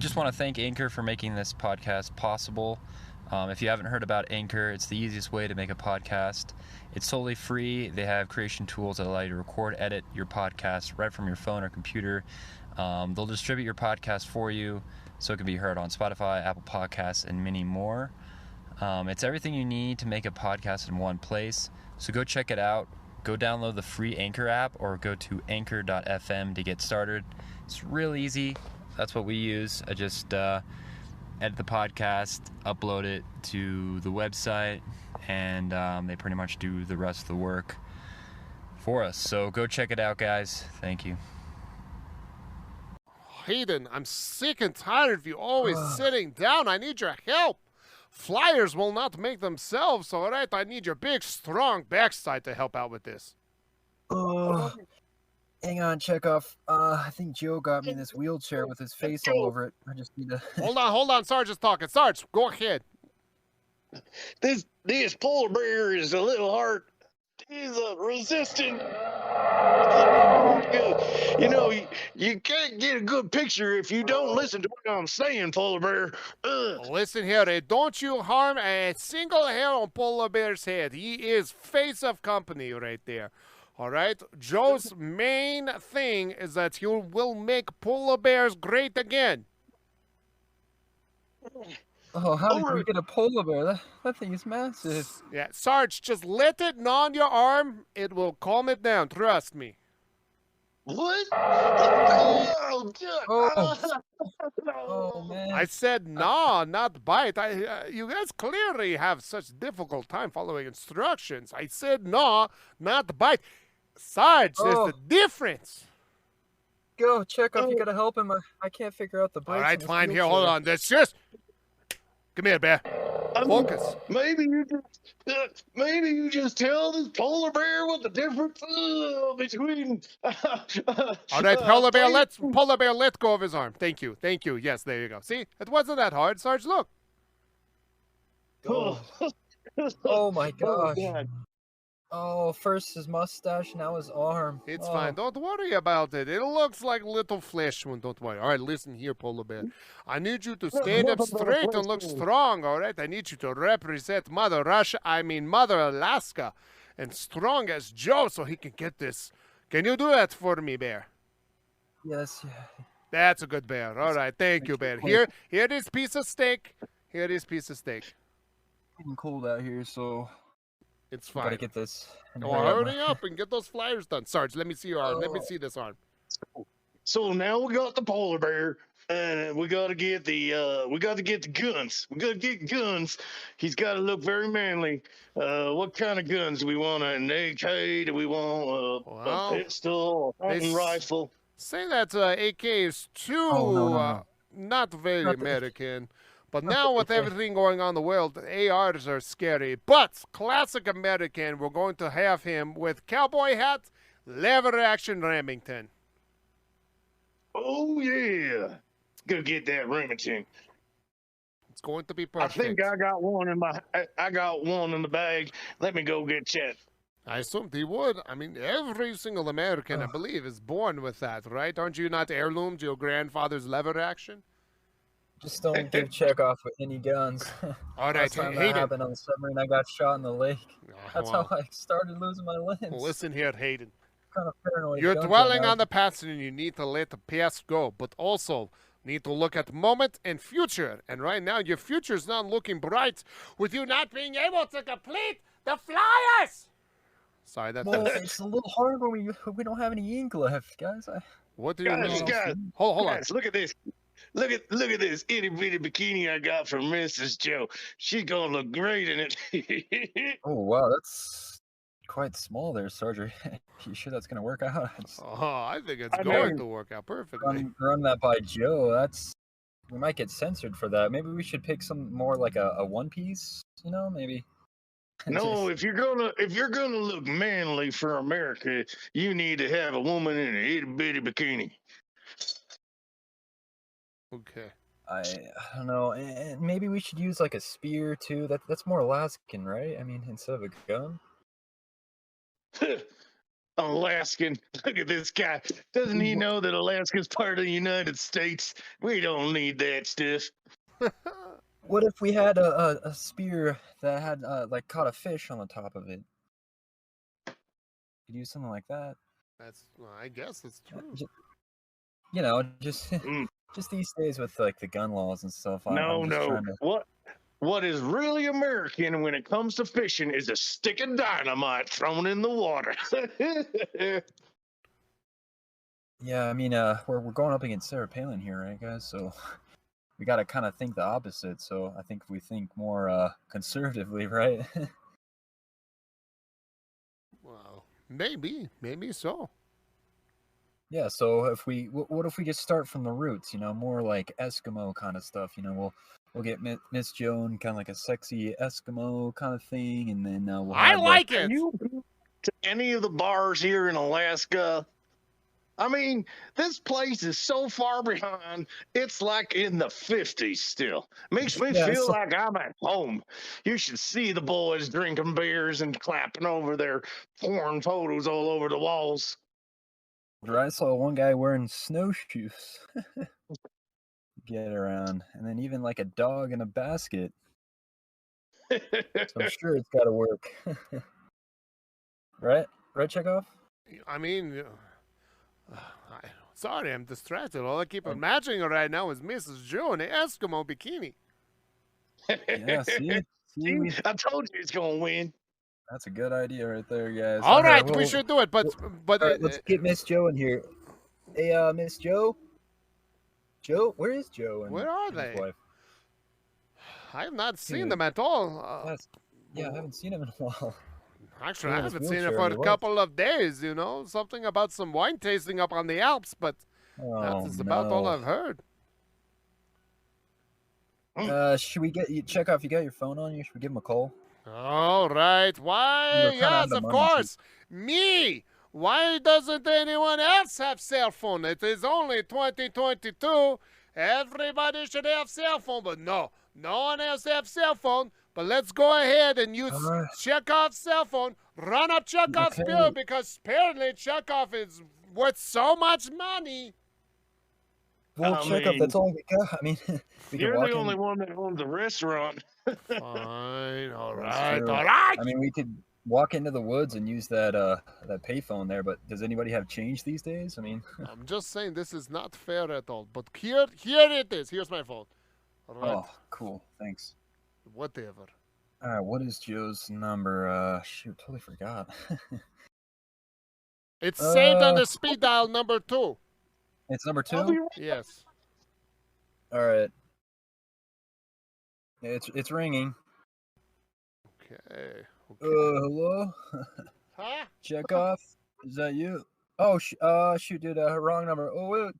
just want to thank Anchor for making this podcast possible. If you haven't heard about Anchor, it's the easiest way to make a podcast. It's totally free. They have creation tools that allow you to record, edit your podcast right from your phone or computer. They'll distribute your podcast for you so it can be heard on Spotify, Apple Podcasts, and many more. It's everything you need to make a podcast in one place. So go check it out. Go download the free Anchor app or go to anchor.fm to get started. It's real easy. That's what we use. I just edit the podcast, upload it to the website, and they pretty much do the rest of the work for us. So go check it out, guys. Thank you. Hayden, I'm sick and tired of you always sitting down. I need your help. Flyers will not make themselves, all right? I need your big, strong backside to help out with this. Hang on, Chekhov. I think Joe got me this wheelchair with his face all over it. I just need to... Hold on. Sarge is talking. Sarge, go ahead. This polar bear is a little hard. He's resistant. You know, you can't get a good picture if you don't listen to what I'm saying, polar bear. Listen here, don't you harm a single hair on polar bear's head. He is face of company right there. All right? Joe's main thing is that he will make polar bears great again. Oh, how did we get a polar bear? That thing is massive. Yeah, Sarge, just let it gnaw on your arm. It will calm it down. Trust me. What? Oh, God. Oh, man. I said gnaw, not bite. You guys clearly have such difficult time following instructions. I said gnaw, not bite. Sarge, there's the difference. Go, Chekhov, you gotta help him. I can't figure out the brakes. All right, fine. Here, hold on. That's just... Come here, Bear. Focus. Maybe you just tell this polar bear what the difference between. All right, polar bear, let go of his arm. Thank you. Yes, there you go. See, it wasn't that hard, Sarge. Look. Oh my gosh. Oh, first his mustache, now his arm. It's fine. Don't worry about it. It looks like little flesh wound. Don't worry. All right, listen here, polar bear. I need you to stand up straight and look strong, all right? I need you to represent Mother Alaska, and strong as Joe so he can get this. Can you do that for me, Bear? Yes. That's a good bear. All right, thank you, Bear. Here is piece of steak. It's getting cold out here, so... It's fine. Gotta get this. Hurry up and get those flyers done. Sarge, let me see your arm. Let me see this arm. So now we got the polar bear, and we gotta get the guns. We gotta get guns. He's gotta look very manly. What kind of guns do we want? An AK? Do we want a pistol? A hunting rifle? Say that AK is too not very American. But now with everything going on in the world, ARs are scary. But classic American, we're going to have him with cowboy hat, lever action Remington. Oh yeah, go get that Remington. It's going to be perfect. I think I got one in the bag. Let me go get Chet. I assumed he would. I mean, every single American, I believe, is born with that, right? Aren't you not heirloom to your grandfather's lever action? Just don't give Chekhov with any guns. All right, Last time that happened on the submarine, I got shot in the lake. That's how I started losing my limbs. Listen here, Hayden. Kind of paranoid. You're dwelling on the past and you need to let the past go, but also need to look at the moment and future. And right now, your future's not looking bright with you not being able to complete the flyers. Sorry, that's... Well, it's a little hard when we don't have any ink left, guys. What do you mean? Guys, hold on. Look at this. Look at this itty bitty bikini I got from Mrs. Joe. She's gonna look great in it. Oh wow, that's quite small there, Sarge. You sure that's gonna work out? I think it's going to work out perfectly. Run that by Joe. We might get censored for that. Maybe we should pick some more like a one piece. You know, maybe. No, if you're gonna look manly for America, you need to have a woman in an itty bitty bikini. Okay. I don't know. And maybe we should use like a spear too. That's more Alaskan, right? I mean, instead of a gun. Alaskan. Look at this guy. Doesn't he know that Alaska's part of the United States? We don't need that stuff. What if we had a spear that had like caught a fish on the top of it? Could use something like that. Well, I guess it's true. You know, just just these days with like the gun laws and stuff. I'm just trying to... What is really American when it comes to fishing is a stick of dynamite thrown in the water. Yeah, I mean, we're going up against Sarah Palin here, right, guys? So we got to kind of think the opposite. So I think if we think more conservatively, right? Well, maybe so. Yeah. So if we, what if we just start from the roots? You know, more like Eskimo kind of stuff. You know, we'll get Miss Joan, kind of like a sexy Eskimo kind of thing, and then we'll. I like it. Have you been to any of the bars here in Alaska? I mean, this place is so far behind, it's like in the 50s still. Makes me feel like I'm at home. You should see the boys drinking beers and clapping over their porn photos all over the walls. I saw one guy wearing snowshoes. Get around, and then even like a dog in a basket. So I'm sure it's got to work. Right, Chekhov? I mean, sorry, I'm distracted. All I keep imagining right now is Mrs. Joe in an Eskimo bikini. Yeah, see? I told you it's gonna win. That's a good idea right there, guys. All right, we should do it, but right, let's get Miss Joe in here. Hey, Miss Joe. Joe, where is Joe? Where are they? Wife? I have not seen them at all. Yeah, I haven't seen him in a while. Actually, I haven't seen him for a couple of days, you know. Something about some wine tasting up on the Alps, but that's about all I've heard. Should we get you, Chekhov, you got your phone on you? Should we give him a call? All right. Why? Yes, of course. Me. Why doesn't anyone else have cell phone? It is only 2022. Everybody should have cell phone, but no one else have cell phone. But let's go ahead and use Chekhov's cell phone. Run up Chekhov's bill because apparently Chekhov is worth so much money. Well, Chekhov, that's all we got. I mean, you're the only one that owns a restaurant. Fine. All right. I mean, we could walk into the woods and use that payphone there, but does anybody have change these days? I mean, I'm just saying this is not fair at all. But here it is. Here's my phone. All right. Oh, cool. Thanks. Whatever. All right. What is Joe's number? Shoot, totally forgot. It's saved on the speed dial number 2. It's number 2? Yes. All right. It's ringing. Okay. Hello? Huh? Chekhov? Is that you? Oh, shoot, dude, wrong number. Oh, wait.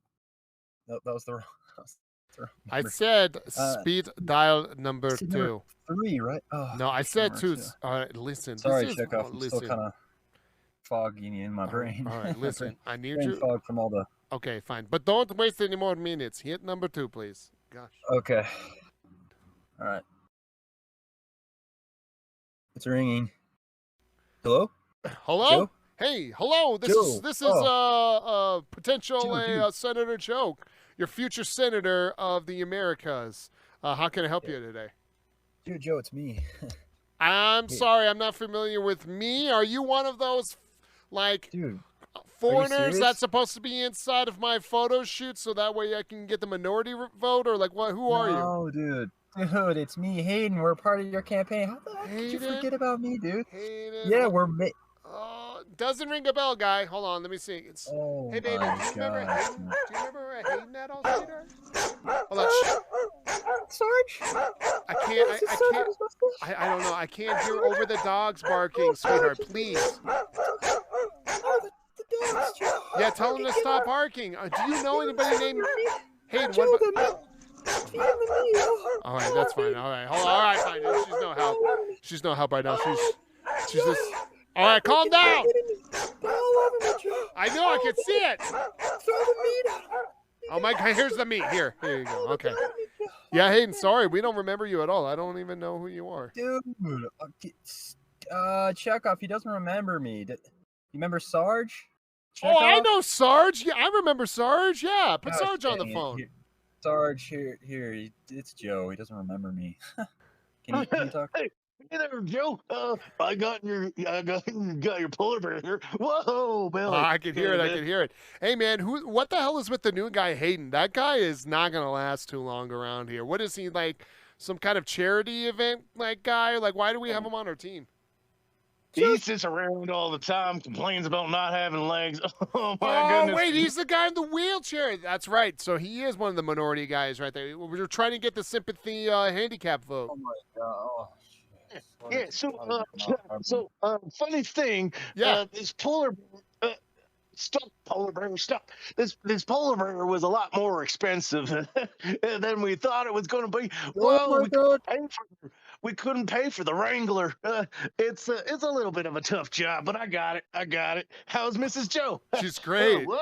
No, that was the wrong number. I said speed dial number 2. 3, right? Oh, no, I said 2. All right, listen. Sorry, Chekhov. I'm still kind of foggy in my brain. All right, listen. I need brain you. Fog from all the... Okay, fine. But don't waste any more minutes. Hit number 2, please. Gosh. Okay. All right. It's ringing. Hello? Hello? Joe? Hey, hello. This is potential Senator Joe, your future senator of the Americas. How can I help you today? Dude, Joe, it's me. I'm sorry, I'm not familiar with me. Are you one of those, like, foreigners that's supposed to be inside of my photo shoot so that way I can get the minority vote? Or, like, what? Who are you? No, dude. Dude, it's me, Hayden. We're part of your campaign. How the heck did you forget about me, dude? Hayden? Yeah, we're... doesn't ring a bell, guy. Hold on, let me see. Hey, baby, do you remember Hayden? Do you remember Hayden at all, sweetheart? Hold on. Sarge? I don't know. I can't hear over the dogs barking, sweetheart. Please. Yeah, tell him to stop barking. Do you know anybody named Hayden? What about... All right, that's fine. All right, hold on. All right, fine. She's no help. She's no help right now. She's just. All right, calm down. I know. I can see it. Oh my God! Here's the meat. Here you go. Okay. Yeah, Hayden. Sorry, we don't remember you at all. I don't even know who you are. Dude, Chekhov, he doesn't remember me. You remember Sarge? Oh, I Chekhov? know Sarge. Yeah, I remember Sarge. Yeah, put Gosh, Sarge on the dang it. phone. Sarge, here. It's Joe. He doesn't remember me. Can you talk? Hey, hey there, Joe. I got your polar bear here. Whoa, Billy. I can hear it. I can hear it. Hey, man, what the hell is with the new guy, Hayden? That guy is not going to last too long around here. What is he, like, some kind of charity event, like, guy? Like, why do we have him on our team? He sits around all the time, complains about not having legs. Oh, my goodness. Oh, wait, he's the guy in the wheelchair. That's right. So he is one of the minority guys right there. We're trying to get the sympathy handicap vote. Oh my god. Oh, shit. Yeah, funny thing, Yeah. this polar bear, stop. This polar bear was a lot more expensive than we thought it was going to be. Oh my god. We couldn't pay for the Wrangler. It's a little bit of a tough job, but I got it. How's Mrs. Joe? She's great. Whoa.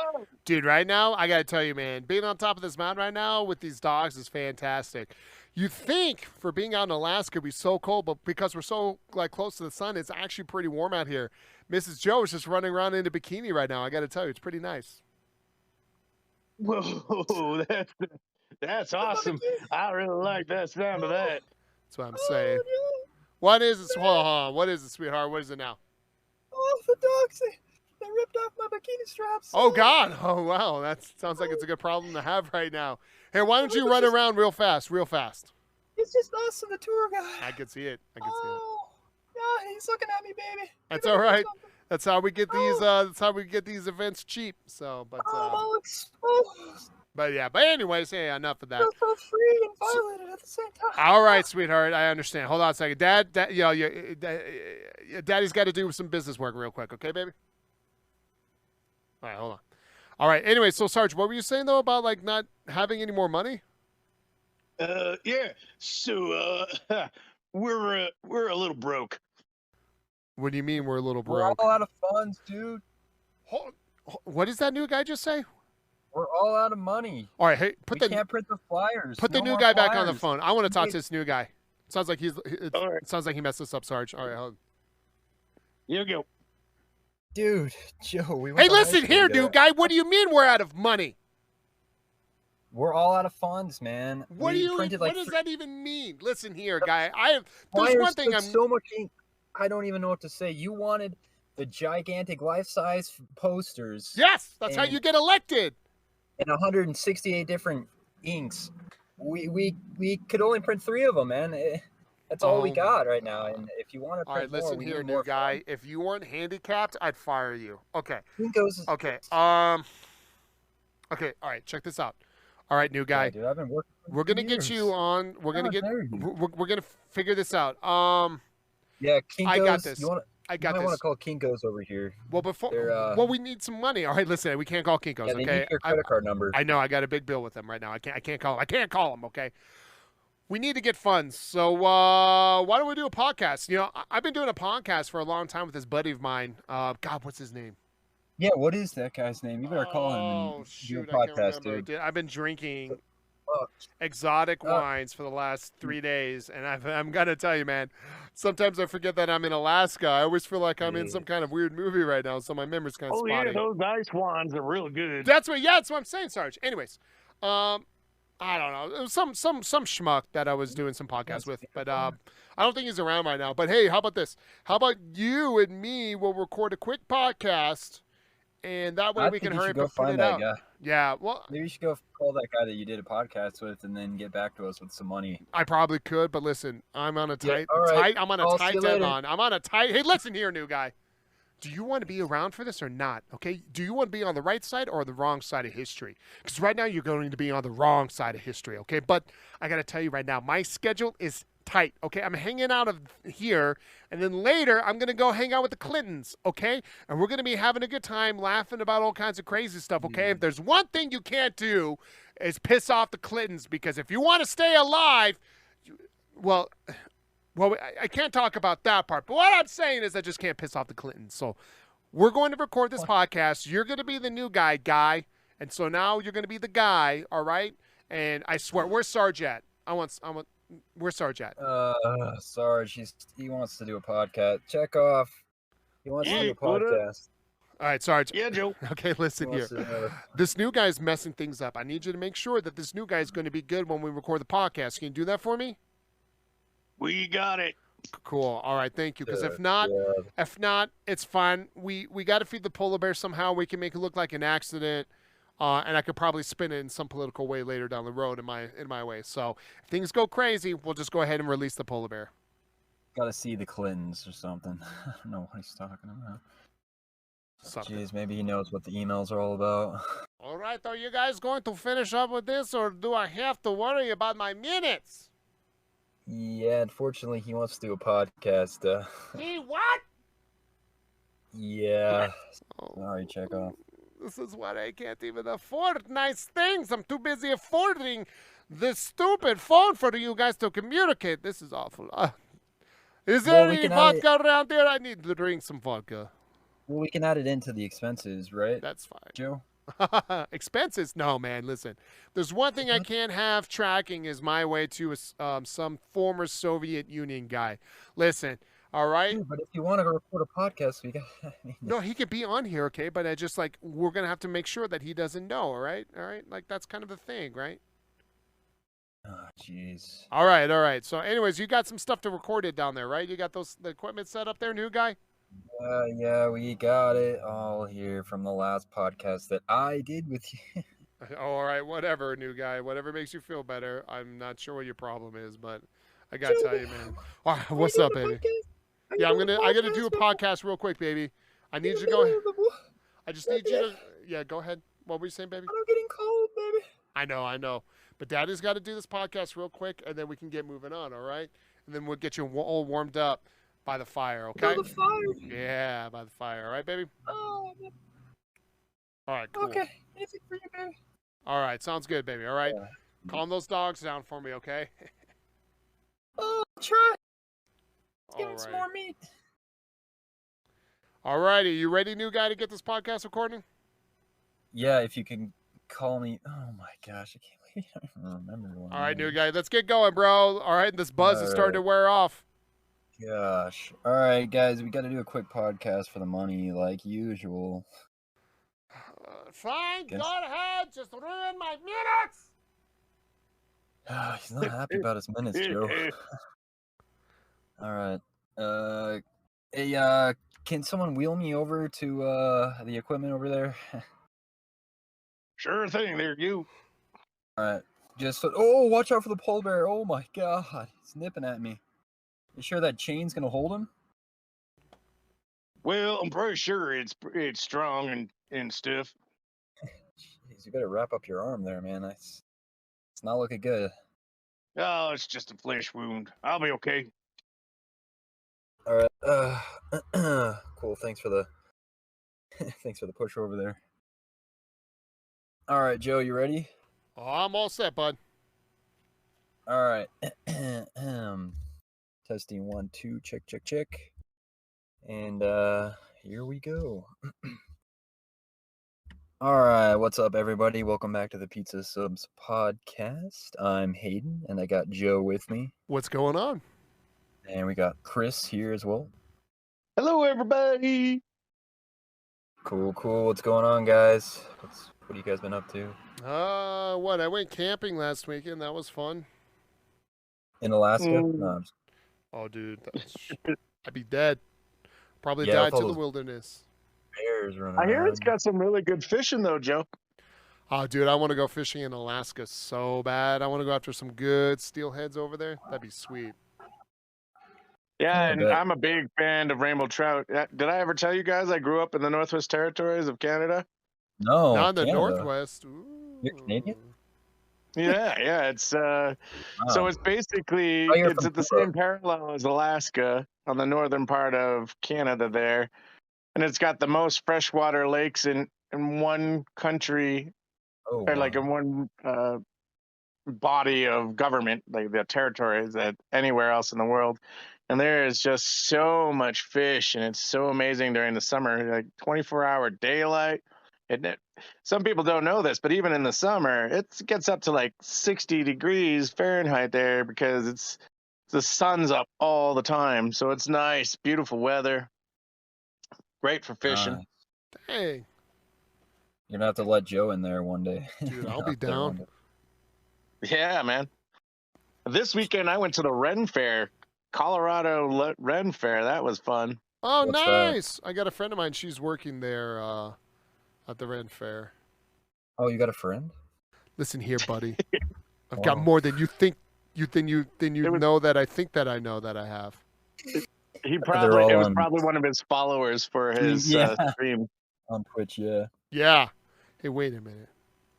Dude, right now, I got to tell you, man, being on top of this mountain right now with these dogs is fantastic. You think for being out in Alaska it'd be so cold, but because we're so like close to the sun, it's actually pretty warm out here. Mrs. Joe is just running around in a bikini right now. I got to tell you, it's pretty nice. Whoa, that's awesome. I really like that sound of that. That's what I'm saying. What is it? Hold on. What is it, sweetheart? What is it now? Oh, the dogs, they ripped off my bikini straps. Oh, God. Oh, wow. That sounds like it's a good problem to have right now. Hey, why don't you run around real fast? It's just us and the tour guide. I can see it. Oh, yeah, he's looking at me, baby. That's all right. That's how we get these. That's how we get these events cheap. So, but. I'm all exposed. But yeah. But anyways, hey, enough of that. Feel so free and violated at the same time. All right, sweetheart. I understand. Hold on a second, Dad. Daddy's got to do some business work real quick. Okay, baby. All right, hold on. All right. Anyway, so Sarge, what were you saying though about like not having any more money? Yeah. So we're a little broke. What do you mean we're a little We're broke? all out of funds, dude. What did that new guy just say? We're all out of money. All right, hey, We can't print the flyers. put the No new more guy back on the flyers. phone. I want to talk to this new guy. Sounds like All right. it sounds like he messed us up, Sarge. All right, hold on. You go. Dude, Joe, we went Hey, to high listen school here, together. new guy. What do you mean we're out of money? We're all out of funds, man. What We do you? printed What like does three that even mean? Listen here, guy. There's flyers one thing took I'm. so much ink. I don't even know what to say. You wanted the gigantic life-size posters Yes, that's how and- you get elected. and 168 different inks. We could only print 3 of them, man. That's all we Oh got right now. And if you want to All print right, listen more, we here, need new more guy. If you weren't handicapped, I'd fire you. Okay. Kinkos. Okay. Okay. All right. Check this out. All right, new guy. Yeah, dude, I've been working. We're gonna get you on. We're gonna get. There you go. We're gonna figure this out. Yeah, Kinkos. I got this. You I got might want this. to call Kinkos over here. Well, before. They're, Well, we need some money. All right, listen. We can't call Kinko's. Yeah, they Okay. need your credit card number. I know. I got a big bill with them right now. I can't call them. I can't call them. Okay. We need to get funds. So why don't we do a podcast? You know, I've been doing a podcast for a long time with this buddy of mine. God, what's his name? Yeah, what is that guy's name? You better call him Oh and shoot, do a I can't podcast, remember. dude. I've been drinking Oh, exotic wines for the last 3 days, and I'm gonna tell you, man. Sometimes I forget that I'm in Alaska. I always feel like I'm in some kind of weird movie right now, so my memory's kind of Oh spotty. yeah, those ice wands are real good. That's what I'm saying, Sarge. Anyways, I don't know. It was some schmuck that I was doing some podcasts with, but I don't think he's around right now. But hey, how about this? How about you and me will record a quick podcast, and that way I we think can you hurry should up go and put find it that out. guy. Yeah, well, Maybe you should go call that guy that you did a podcast with, and then get back to us with some money. I probably could, but listen, I'm on a tight, all right. I'm on a I'll tight see you later. deadline. I'm on a tight. Hey, listen here, new guy. Do you want to be around for this or not? Okay. Do you want to be on the right side or the wrong side of history? Because right now you're going to be on the wrong side of history. Okay. But I got to tell you right now, my schedule is tight. Okay. I'm hanging out of here, and then later I'm going to go hang out with the Clintons. Okay. And we're going to be having a good time, laughing about all kinds of crazy stuff. Okay. If there's one thing you can't do is piss off the Clintons, because if you want to stay alive, well, I can't talk about that part, but what I'm saying is I just can't piss off the Clintons. So we're going to record this podcast. You're going to be the new guy, and so now you're going to be the guy, all right? And I swear, where's Sarge at? Where's Sarge at? Sarge, he wants to do a podcast. Check off. He wants to do a what up? podcast. All right, sorry. Yeah, Joe. Okay, listen here. This new guy's messing things up. I need you to make sure that this new guy is going to be good when we record the podcast. Can you do that for me? We got it. Cool. All right, thank you. Because if not, it's fine. We got to feed the polar bear somehow. We can make it look like an accident, and I could probably spin it in some political way later down the road in my way. So if things go crazy, we'll just go ahead and release the polar bear. Gotta see the Clintons or something. I don't know what he's talking about. Jeez, maybe he knows what the emails are all about. All right, are you guys going to finish up with this, or do I have to worry about my minutes? Yeah, unfortunately, he wants to do a podcast. He what? Yeah. Sorry, check off. This is what I can't even afford. Nice things. I'm too busy affording this stupid phone for you guys to communicate. This is awful. Is there any vodka around there? I need to drink some vodka. Well, we can add it into the expenses, right? That's fine. Joe? Expenses? No, man, listen. There's one thing I can't have tracking is my way to some former Soviet Union guy. Listen, all right? Dude, but if you want to record a podcast, we got... No, he could be on here, okay? But I just, like, we're going to have to make sure that he doesn't know, all right? All right? Like, that's kind of the thing, right? Oh, jeez. All right. So, anyways, you got some stuff to record it down there, right? You got the equipment set up there, new guy? Yeah, we got it all here from the last podcast that I did with you. Oh, all right, whatever, new guy. Whatever makes you feel better. I'm not sure what your problem is, but I got to tell you, man. All right, what's up, baby? Yeah, I gotta do a podcast real quick, baby. I need you to go ahead. I just need you to... Yeah, go ahead. What were you saying, baby? I'm getting cold, baby. I know. But Daddy's got to do this podcast real quick, and then we can get moving on, all right? And then we'll get you all warmed up by the fire, okay? By the fire? Yeah, by the fire. All right, baby? Oh, all right, cool. Okay, anything for you, baby. All right, sounds good, baby. All right? Calm those dogs down for me, okay? Oh, try. Give him some more meat. All righty, you ready, new guy, to get this podcast recording? Yeah, if you can call me. Oh, my gosh, I can't wait. I don't even remember one. All right, new guy, let's get going, bro. All right, this buzz is starting to wear off. Gosh. All right, guys, we got to do a quick podcast for the money, like usual. Fine, go ahead. Just ruin my minutes. He's not happy about his minutes, Joe. All right. Hey, can someone wheel me over to the equipment over there? Sure thing, there you. All right. Oh, watch out for the polar bear. Oh my God, he's nipping at me. You sure that chain's gonna hold him? Well, I'm pretty sure it's strong and stiff. Jeez, you better wrap up your arm there, man. It's not looking good. Oh, it's just a flesh wound. I'll be okay. All right. Cool. Thanks for the push over there. All right, Joe, you ready? Oh, I'm all set, bud. All right. Testing 1, 2, check. And here we go. All right, what's up, everybody? Welcome back to the Pizza Subs podcast. I'm Hayden, and I got Joe with me. What's going on? And we got Chris here as well. Hello, everybody. Cool. What's going on, guys? What have you guys been up to? I went camping last weekend. That was fun. In Alaska? No, oh, dude, I'd be dead. Probably died to the wilderness. Bears running I hear around. it's got some really good fishing, though, Joe. Oh, dude, I want to go fishing in Alaska so bad. I want to go after some good steelheads over there. That'd be sweet. Yeah, and I'm a big fan of rainbow trout. Did I ever tell you guys I grew up in the Northwest Territories of Canada? No, not in the Canada. Northwest. Ooh. You're Canadian? Yeah. It's so it's basically it's at the same parallel as Alaska on the northern part of Canada there, and it's got the most freshwater lakes in one country, or like in one body of government, like the territories, that anywhere else in the world. And there is just so much fish, and it's so amazing during the summer, like 24-hour daylight. Some people don't know this, but even in the summer, it gets up to like 60 degrees Fahrenheit there because the sun's up all the time. So it's nice, beautiful weather, great for fishing. Dang. You're gonna have to let Joe in there one day. Dude, I'll Out be there one down. day. Yeah, man. This weekend I went to the Ren Fair, Colorado Ren Fair. That was fun. Oh, What's that? nice. I got a friend of mine. She's working there at the Ren Fair. Oh, you got a friend? Listen here, buddy. I've got Wow. more than you think. You It was- know that I think that I know that I have. He all probably it was on- probably one of his followers for his Yeah. stream. On Twitch, yeah. Yeah. Hey, wait a minute.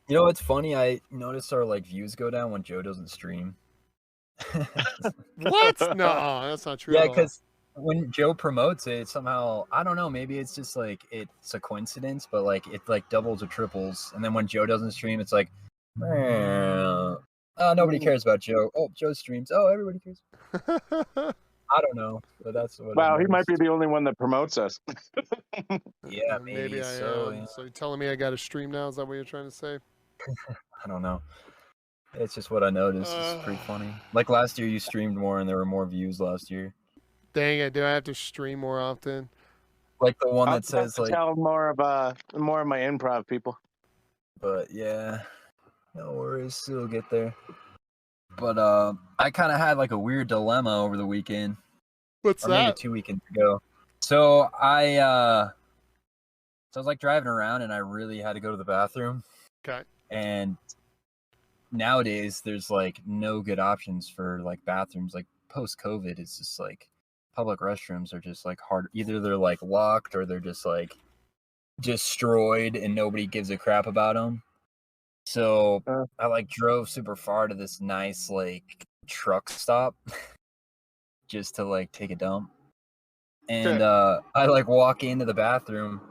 You know what's funny? I noticed our views go down when Joe doesn't stream. What? No, that's not true. Yeah, at all. because when Joe promotes it, somehow I don't know. Maybe it's just it's a coincidence, but it doubles or triples. And then when Joe doesn't stream, it's like, nobody cares about Joe. Oh, Joe streams. Oh, everybody cares. I don't know, but that's what. Wow, he might be the only one that promotes us. Yeah, maybe I so. am. Yeah. So you're telling me I got to stream now? Is that what you're trying to say? I don't know. It's just what I noticed. It's pretty funny. Like last year, you streamed more, and there were more views last year. Dang it! Do I have to stream more often? Like the one I'll that says tell more of my improv people. But yeah, no worries, we'll get there. But I kind of had a weird dilemma over the weekend, What's or maybe that? 2 weekends ago. So I was driving around, and I really had to go to the bathroom. Okay. And nowadays, there's no good options for bathrooms. Post COVID, it's just public restrooms are just hard. Either they're locked or they're just destroyed, and nobody gives a crap about them. So I drove super far to this nice truck stop just to take a dump. And I walk into the bathroom,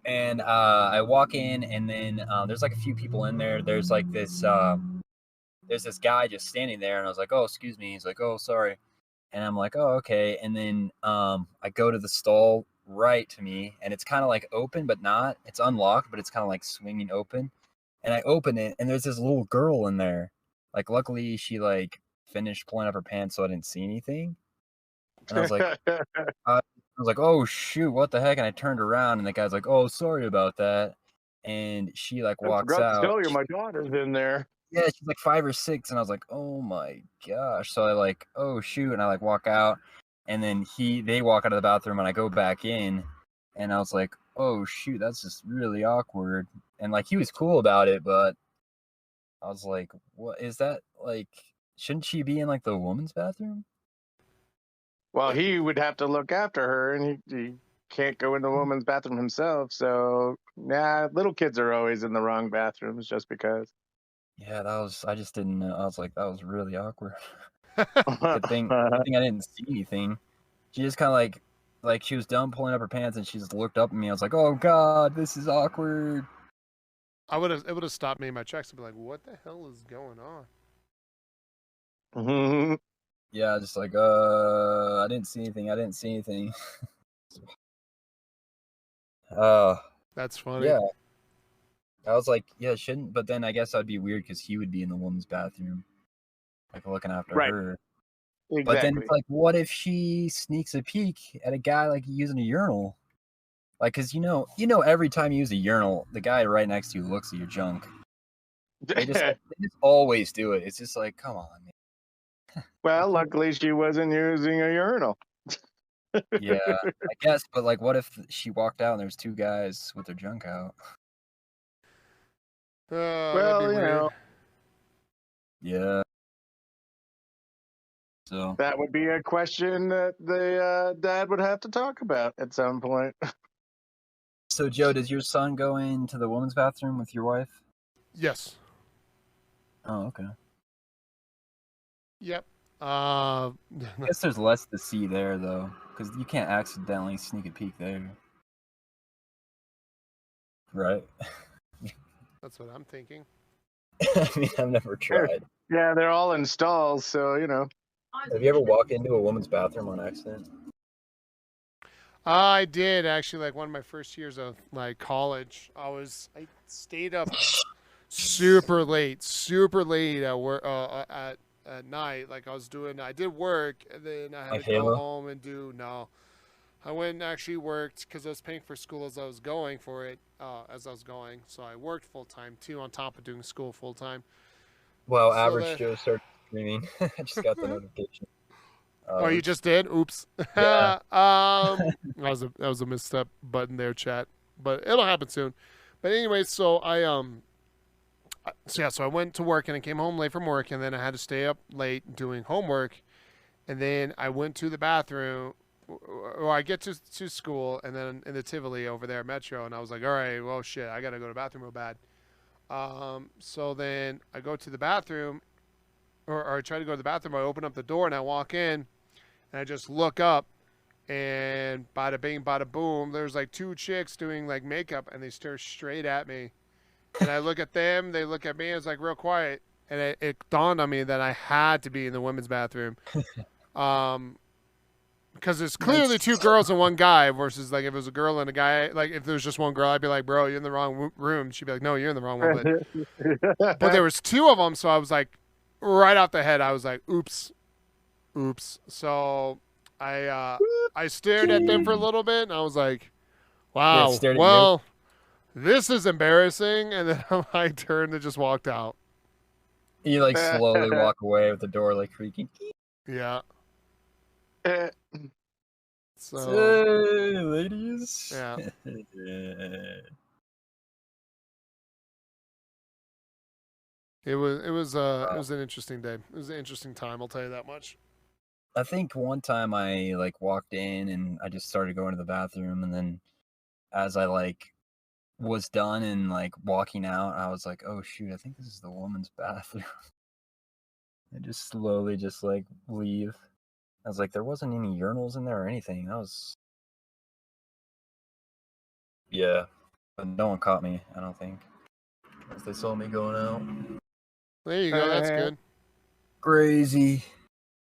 and I walk in, and then there's a few people in there. There's this there's this guy just standing there, and I was like, "Oh, excuse me." He's like, "Oh, sorry." And I'm like, "Oh, okay." And then I go to the stall right to me, and it's kind of open but not. It's unlocked, but it's kind of swinging open. And I open it, and there's this little girl in there. Luckily, she finished pulling up her pants, so I didn't see anything. And I was like, "Oh shoot, what the heck?" And I turned around, and the guy's like, "Oh, sorry about that." And she I walks forgot to out. tell you, my daughter's in there. Yeah, she's 5 or 6, and I was like, "Oh my gosh!" So I "Oh shoot," and I walk out, and then they walk out of the bathroom, and I go back in, and I was like, "Oh shoot, that's just really awkward." And he was cool about it, but I was like, "What is that? Shouldn't she be in the woman's bathroom?" Well, he would have to look after her, and he can't go in the woman's bathroom himself. So, little kids are always in the wrong bathrooms just because. Yeah, I just didn't know. I was like, that was really awkward. Good thing I didn't see anything. She just kind of she was done pulling up her pants, and she just looked up at me. I was like, "Oh God, this is awkward." It would have stopped me in my tracks and be like, "What the hell is going on?" Mhm. Yeah, just I didn't see anything. I didn't see anything. That's funny. Yeah. I was like, yeah, shouldn't. But then I guess that'd be weird because he would be in the woman's bathroom, looking after Right. her. Exactly. But then it's what if she sneaks a peek at a guy using a urinal? Because every time you use a urinal, the guy right next to you looks at your junk. They just always do it. It's just come on, man. Well, luckily she wasn't using a urinal. Yeah, I guess. But what if she walked out and there's 2 guys with their junk out? That'd be weird. Yeah. So That would be a question that the dad would have to talk about at some point. So Joe, does your son go into the woman's bathroom with your wife? Yes. Oh, okay. Yep. I guess there's less to see there though, because you can't accidentally sneak a peek there. Right? That's what I'm thinking. I mean, I've never tried. Yeah, they're all in stalls, so Have you ever walked into a woman's bathroom on accident? I did actually. One of my first years of college, I stayed up super late at work at night. I did work, and then I had to go Halo? home and do I went and actually worked because I was paying for school as I was going for it, So I worked full time too, on top of doing school full time. Well, So Average that. Joe started streaming. I just got the notification. Oh, you just did? Oops. Yeah. That was a misstep button there, chat. But it'll happen soon. But anyway, so so I went to work and I came home late from work, and then I had to stay up late doing homework, and then I went to the bathroom. Or I get to school, and then in the Tivoli over there at Metro, and I was like, all right, well, shit, I gotta go to the bathroom real bad. So then I go to the bathroom, or I try to go to the bathroom. I open up the door and I walk in, and I just look up, and bada bing, bada boom, there's like two chicks doing like makeup, and they stare straight at me. And I look at them, they look at me, it's like real quiet. And it dawned on me that I had to be in the women's bathroom. Because there's clearly two girls and one guy versus like if it was a girl and a guy, like if there was just one girl, I'd be like, bro, you're in the wrong room. She'd be like, no, you're in the wrong one. But there was two of them, so I was like, right off the head, I was like, oops. So I stared at them for a little bit, and I was like, wow, well, this is embarrassing. And then I turned and just walked out. You like slowly walk away with the door like creaking. Yeah. So, hey, ladies. yeah. It was an interesting day. It was an interesting time, I'll tell you that much. I think one time I like walked in and I just started going to the bathroom, and then as I like was done and like walking out, I was like, oh shoot, I think this is the woman's bathroom. I just slowly just like leave. I was like, there wasn't any urinals in there or anything. Yeah, but no one caught me, I don't think. Unless they saw me going out. There you go, that's good. Crazy.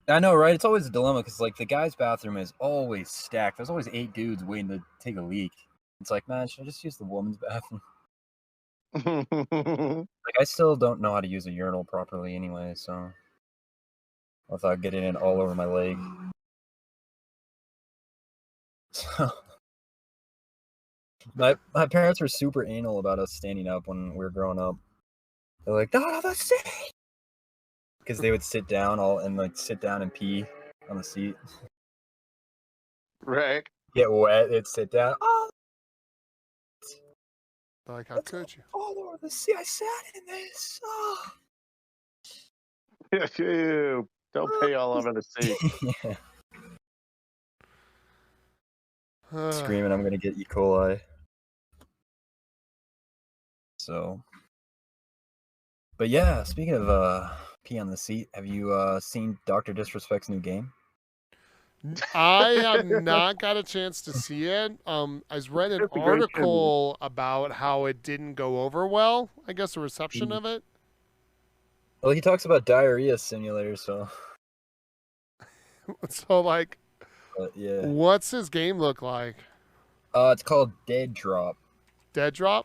I know, right? It's always a dilemma because, like, the guy's bathroom is always stacked. There's always 8 dudes waiting to take a leak. It's like, man, should I just use the woman's bathroom? Like, I still don't know how to use a urinal properly anyway, so without getting it all over my leg. So, my parents were super anal about us standing up when we were growing up. They're like, no, that's sick. Because they would sit down and pee on the seat. Right. Get wet, they'd sit down. Oh, Like, how could you? all over the seat. I sat in this. Oh. Ew, don't pay all over the seat. Yeah. Screaming, I'm gonna get E. coli. So, but yeah, speaking of pee on the seat, have you seen DrDisrespects' new game? I have not got a chance to see it. I read an article about how it didn't go over well. I guess the reception of it. Well, he talks about diarrhea simulator, so. So, like, yeah. What's his game look like? It's called Deadrop. Deadrop?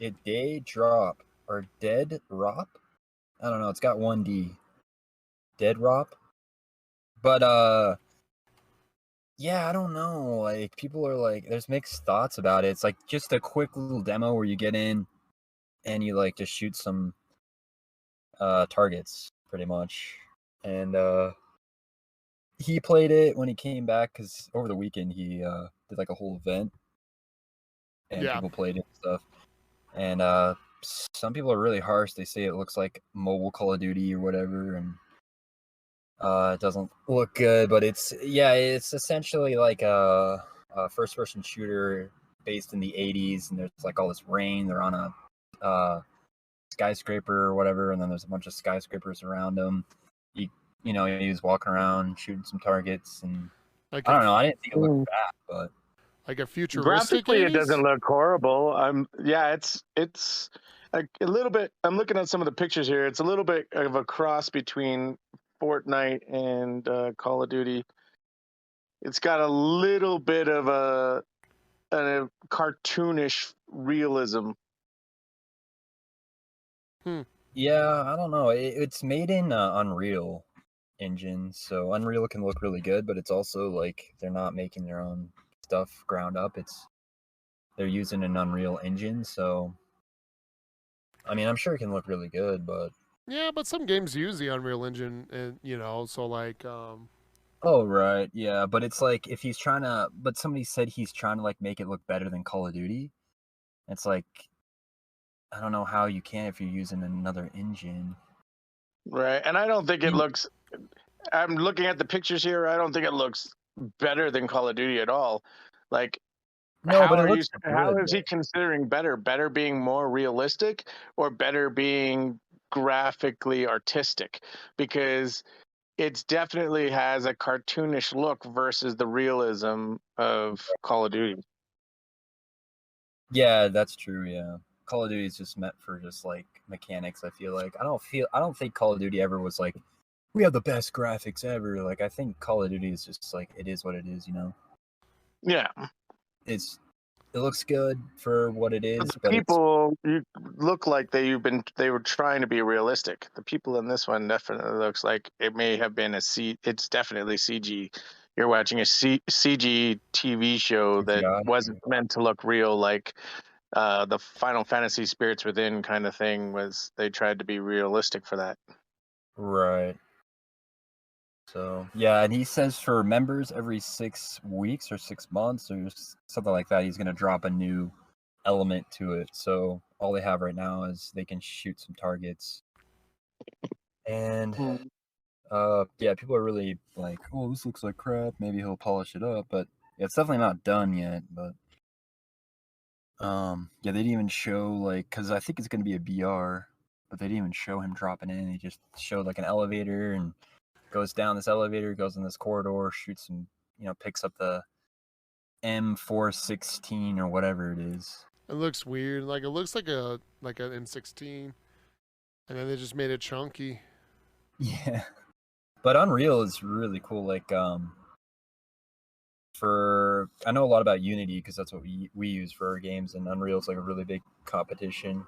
Deadrop or Deadrop? I don't know. It's got one D. Deadrop. But yeah, I don't know. Like, people are like, there's mixed thoughts about it. It's like just a quick little demo where you get in and you like just shoot some targets, pretty much. And he played it when he came back because over the weekend he did like a whole event, and people played it and stuff. And some people are really harsh. They say it looks like mobile Call of Duty or whatever, and it doesn't look good. But it's essentially like a first-person shooter based in the 80s, and there's like all this rain. They're on a skyscraper or whatever, and then there's a bunch of skyscrapers around them. He was walking around shooting some targets, and like I don't know. I didn't think it looked bad, but like a futuristic. Graphically, it doesn't look horrible. It's a little bit. I'm looking at some of the pictures here. It's a little bit of a cross between Fortnite and Call of Duty. It's got a little bit of a cartoonish realism. Yeah, I don't know. It's made in Unreal Engine, so Unreal can look really good, but it's also like they're not making their own stuff ground up. They're using an Unreal Engine, so I mean, I'm sure it can look really good, but Yeah, but some games use the Unreal Engine, and so like, oh right, yeah, but it's like if he's trying to, but somebody said he's trying to like make it look better than Call of Duty. It's like I don't know how you can if you're using another engine. Right, and I don't think it looks. I'm looking at the pictures here. I don't think it looks better than Call of Duty at all. Like, No, but it are you? looks How good. is he considering better? Better being more realistic, or better being graphically artistic? Because it's definitely has a cartoonish look versus the realism of Call of Duty. Yeah, that's true. Yeah, Call of Duty is just meant for just like mechanics. I feel like I don't think Call of Duty ever was like we have the best graphics ever. Like I think Call of Duty is just like it is what it is. Yeah, It looks good for what it is, but people you look like they were trying to be realistic. The people in this one definitely looks like it may have been it's definitely CG. You're watching a CG TV show that CGI. wasn't meant to look real, like the Final Fantasy Spirits Within kind of thing was. They tried to be realistic for that. Right. So yeah, and he says for members every 6 weeks or 6 months or something like that, he's gonna drop a new element to it. So all they have right now is they can shoot some targets, and yeah, people are really like, oh, this looks like crap. Maybe he'll polish it up, but yeah, it's definitely not done yet. But yeah, they didn't even show like because I think it's gonna be a BR, but they didn't even show him dropping in. They just showed like an elevator and goes down this elevator, goes in this corridor, shoots some, picks up the M416 or whatever it is. it looks weird. Like it looks like an M16, and then they just made it chunky. Yeah, but Unreal is really cool. Like I know a lot about Unity because that's what we use for our games, and Unreal is like a really big competition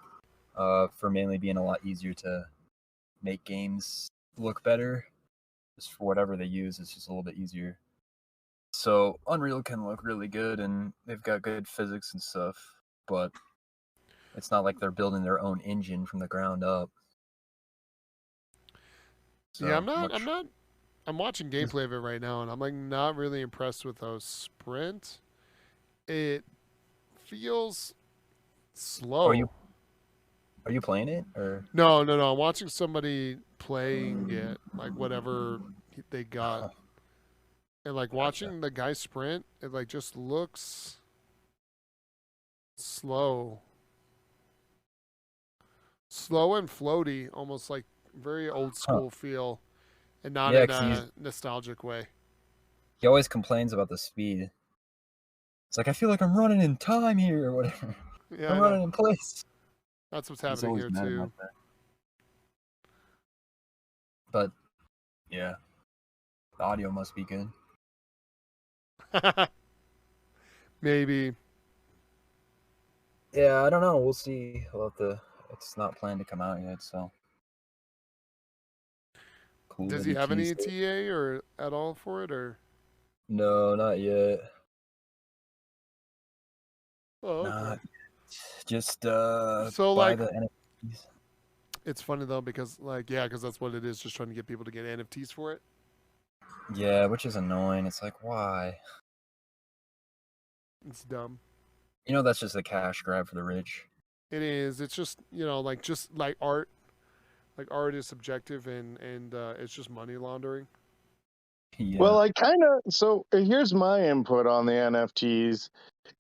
for mainly being a lot easier to make games look better. Just for whatever they use, it's just a little bit easier. So Unreal can look really good, and they've got good physics and stuff, but it's not like they're building their own engine from the ground up. So Yeah, I'm watching gameplay of it right now, and I'm like not really impressed with how sprint. It feels slow. Are you playing it or No. I'm watching somebody playing it, like whatever they got, and like watching the guy sprint. It like just looks slow and floaty, almost like very old school feel, and not in a nostalgic way. He always complains about the speed. It's like I feel like I'm running in time here or whatever. Yeah, I'm running in place. That's what's happening here too. But yeah, the audio must be good. Maybe. Yeah, I don't know. We'll see. It's not planned to come out yet, so. Cool. Does he have any TA or at all for it, or? No, not yet. Oh, okay. Just so buy like the NFTs. It's funny though because because that's what it is, just trying to get people to get NFTs for it. Yeah, which is annoying. It's like why? It's dumb. That's just a cash grab for the rich. It is. It's just just like art. Like art is subjective and it's just money laundering. Yeah. Well, so here's my input on the NFTs.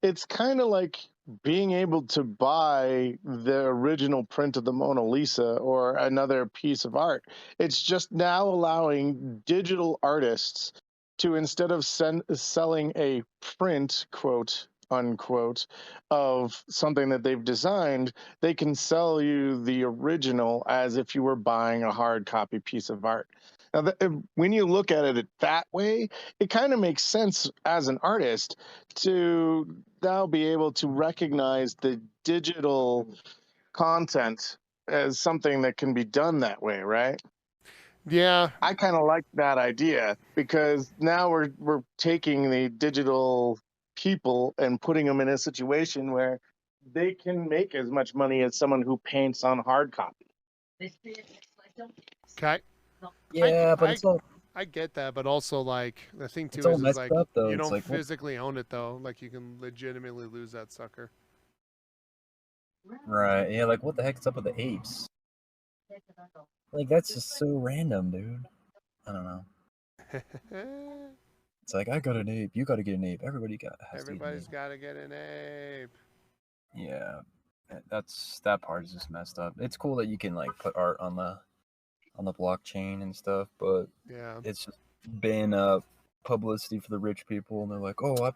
It's kind of like being able to buy the original print of the Mona Lisa or another piece of art. It's just now allowing digital artists to, instead of selling a print, quote unquote, of something that they've designed, they can sell you the original as if you were buying a hard copy piece of art. Now, when you look at it that way, it kind of makes sense as an artist to now be able to recognize the digital content as something that can be done that way, right? Yeah. I kind of like that idea because now we're taking the digital people and putting them in a situation where they can make as much money as someone who paints on hard copy. Okay. Yeah, but it's all I get that, but also like the thing it's too all is messed like up though. you It's don't like what- physically own it though. Like you can legitimately lose that sucker. right? Yeah, like what the heck's up with the apes? Like that's just so random, dude. I don't know. It's like I got an ape, you got to get an ape. Everybody has Everybody's to got to get an ape. get an ape. Yeah, that part is just messed up. It's cool that you can like put art on the blockchain and stuff, but Yeah. it's just been publicity for the rich people, and they're like, oh,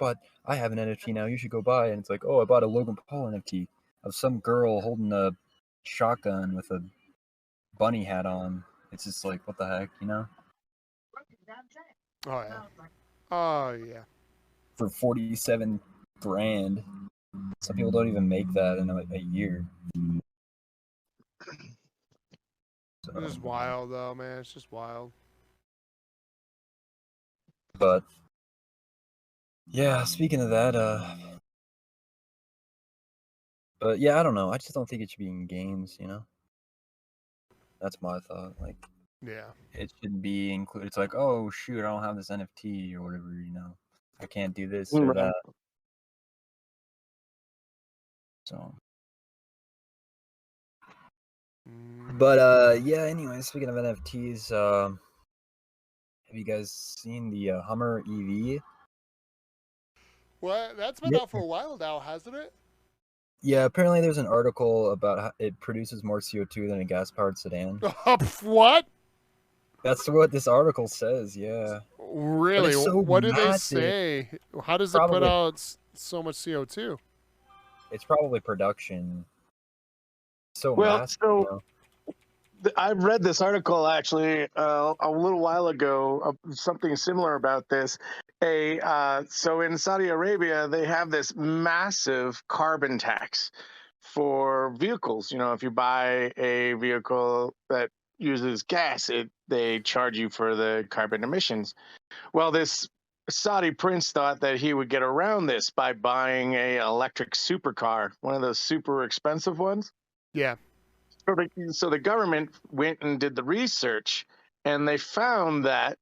I have an NFT now, you should go buy it. And it's like, oh, I bought a Logan Paul NFT of some girl holding a shotgun with a bunny hat on. It's just like, what the heck, you know? Oh yeah. Oh yeah. For 47 grand. Some people don't even make that in a year. So, It's just wild though, man. It's just wild. but yeah, speaking of that, but yeah, I don't know. I just don't think it should be in games, you know? That's my thought. Like, Yeah. it shouldn't be included. It's like, oh shoot, I don't have this NFT or whatever, you know. I can't do this or Right. that. So, but yeah. Anyway, speaking of NFTs, have you guys seen the Hummer EV? What? That's been Yeah. out for a while now, hasn't it? Yeah, apparently there's an article about how it produces more CO2 than a gas-powered sedan. What? That's what this article says. Yeah. Really? so What do they massive. say? How does it put Probably- out so much CO2? It's probably production. So Well, massive. so- you know? I've read this article actually a little while ago, something similar about this. So in Saudi Arabia, they have this massive carbon tax for vehicles. You know, if you buy a vehicle that uses gas, they charge you for the carbon emissions. Well, this Saudi prince thought that he would get around this by buying a electric supercar, one of those super expensive ones. Yeah. So the government went and did the research, and they found that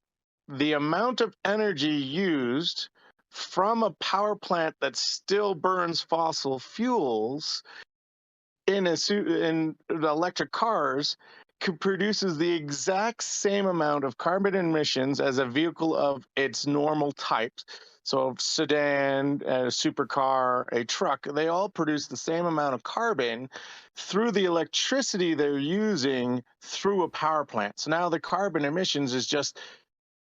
the amount of energy used from a power plant that still burns fossil fuels in electric cars produces the exact same amount of carbon emissions as a vehicle of its normal type. So a sedan, a supercar, a truck, they all produce the same amount of carbon through the electricity they're using through a power plant. So now the carbon emissions is just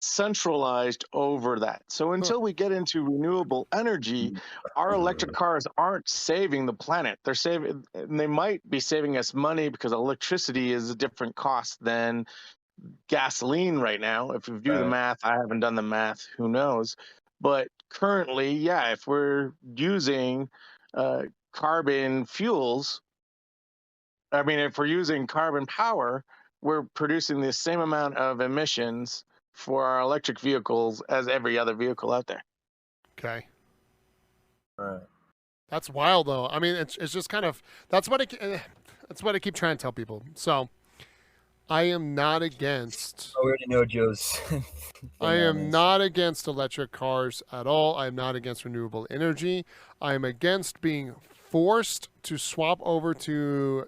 centralized over that. So until we get into renewable energy, our electric cars aren't saving the planet. They're saving, and they might be saving us money because electricity is a different cost than gasoline right now. If you do the Right. math, I haven't done the math, who knows? But currently, yeah, if we're using carbon fuels, I mean, if we're using carbon power, we're producing the same amount of emissions for our electric vehicles as every other vehicle out there. Okay. Right. That's wild, though. I mean, it's just kind of that's what I keep trying to tell people. So, I am not against. Oh, we already know Joe's. I am not against electric cars at all. I am not against renewable energy. I am against being forced to swap over to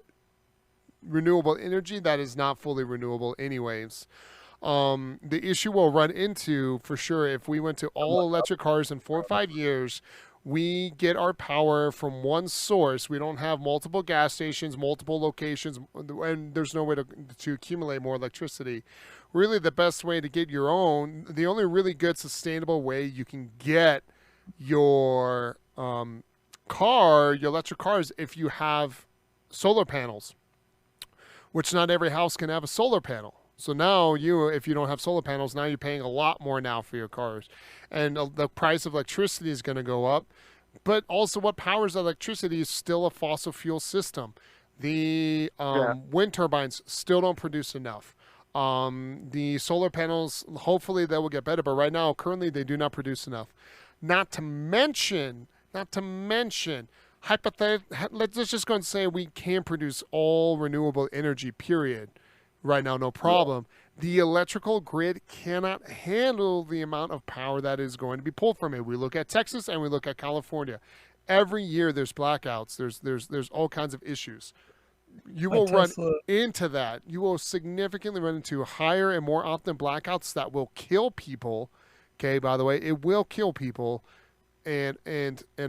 renewable energy that is not fully renewable, anyways. The issue we'll run into for sure if we went to all electric cars in 4 or 5 years. We get our power from one source. We don't have multiple gas stations, multiple locations, and there's no way to accumulate more electricity. Really, the best way to get your own, the only really good sustainable way you can get your your electric car is if you have solar panels, which not every house can have a solar panel. So now if you don't have solar panels, now you're paying a lot more now for your cars. And the price of electricity is going to go up. But also what powers electricity is still a fossil fuel system. The wind turbines still don't produce enough. The solar panels, hopefully they will get better. But right now, currently, they do not produce enough. Not to mention, let's just go and say we can produce all renewable energy, period. Right now, no problem. The electrical grid cannot handle the amount of power that is going to be pulled from it. We look at Texas and we look at California. Every year there's blackouts. There's all kinds of issues. You will run into that. You will significantly run into higher and more often blackouts that will kill people. Okay, by the way, it will kill people and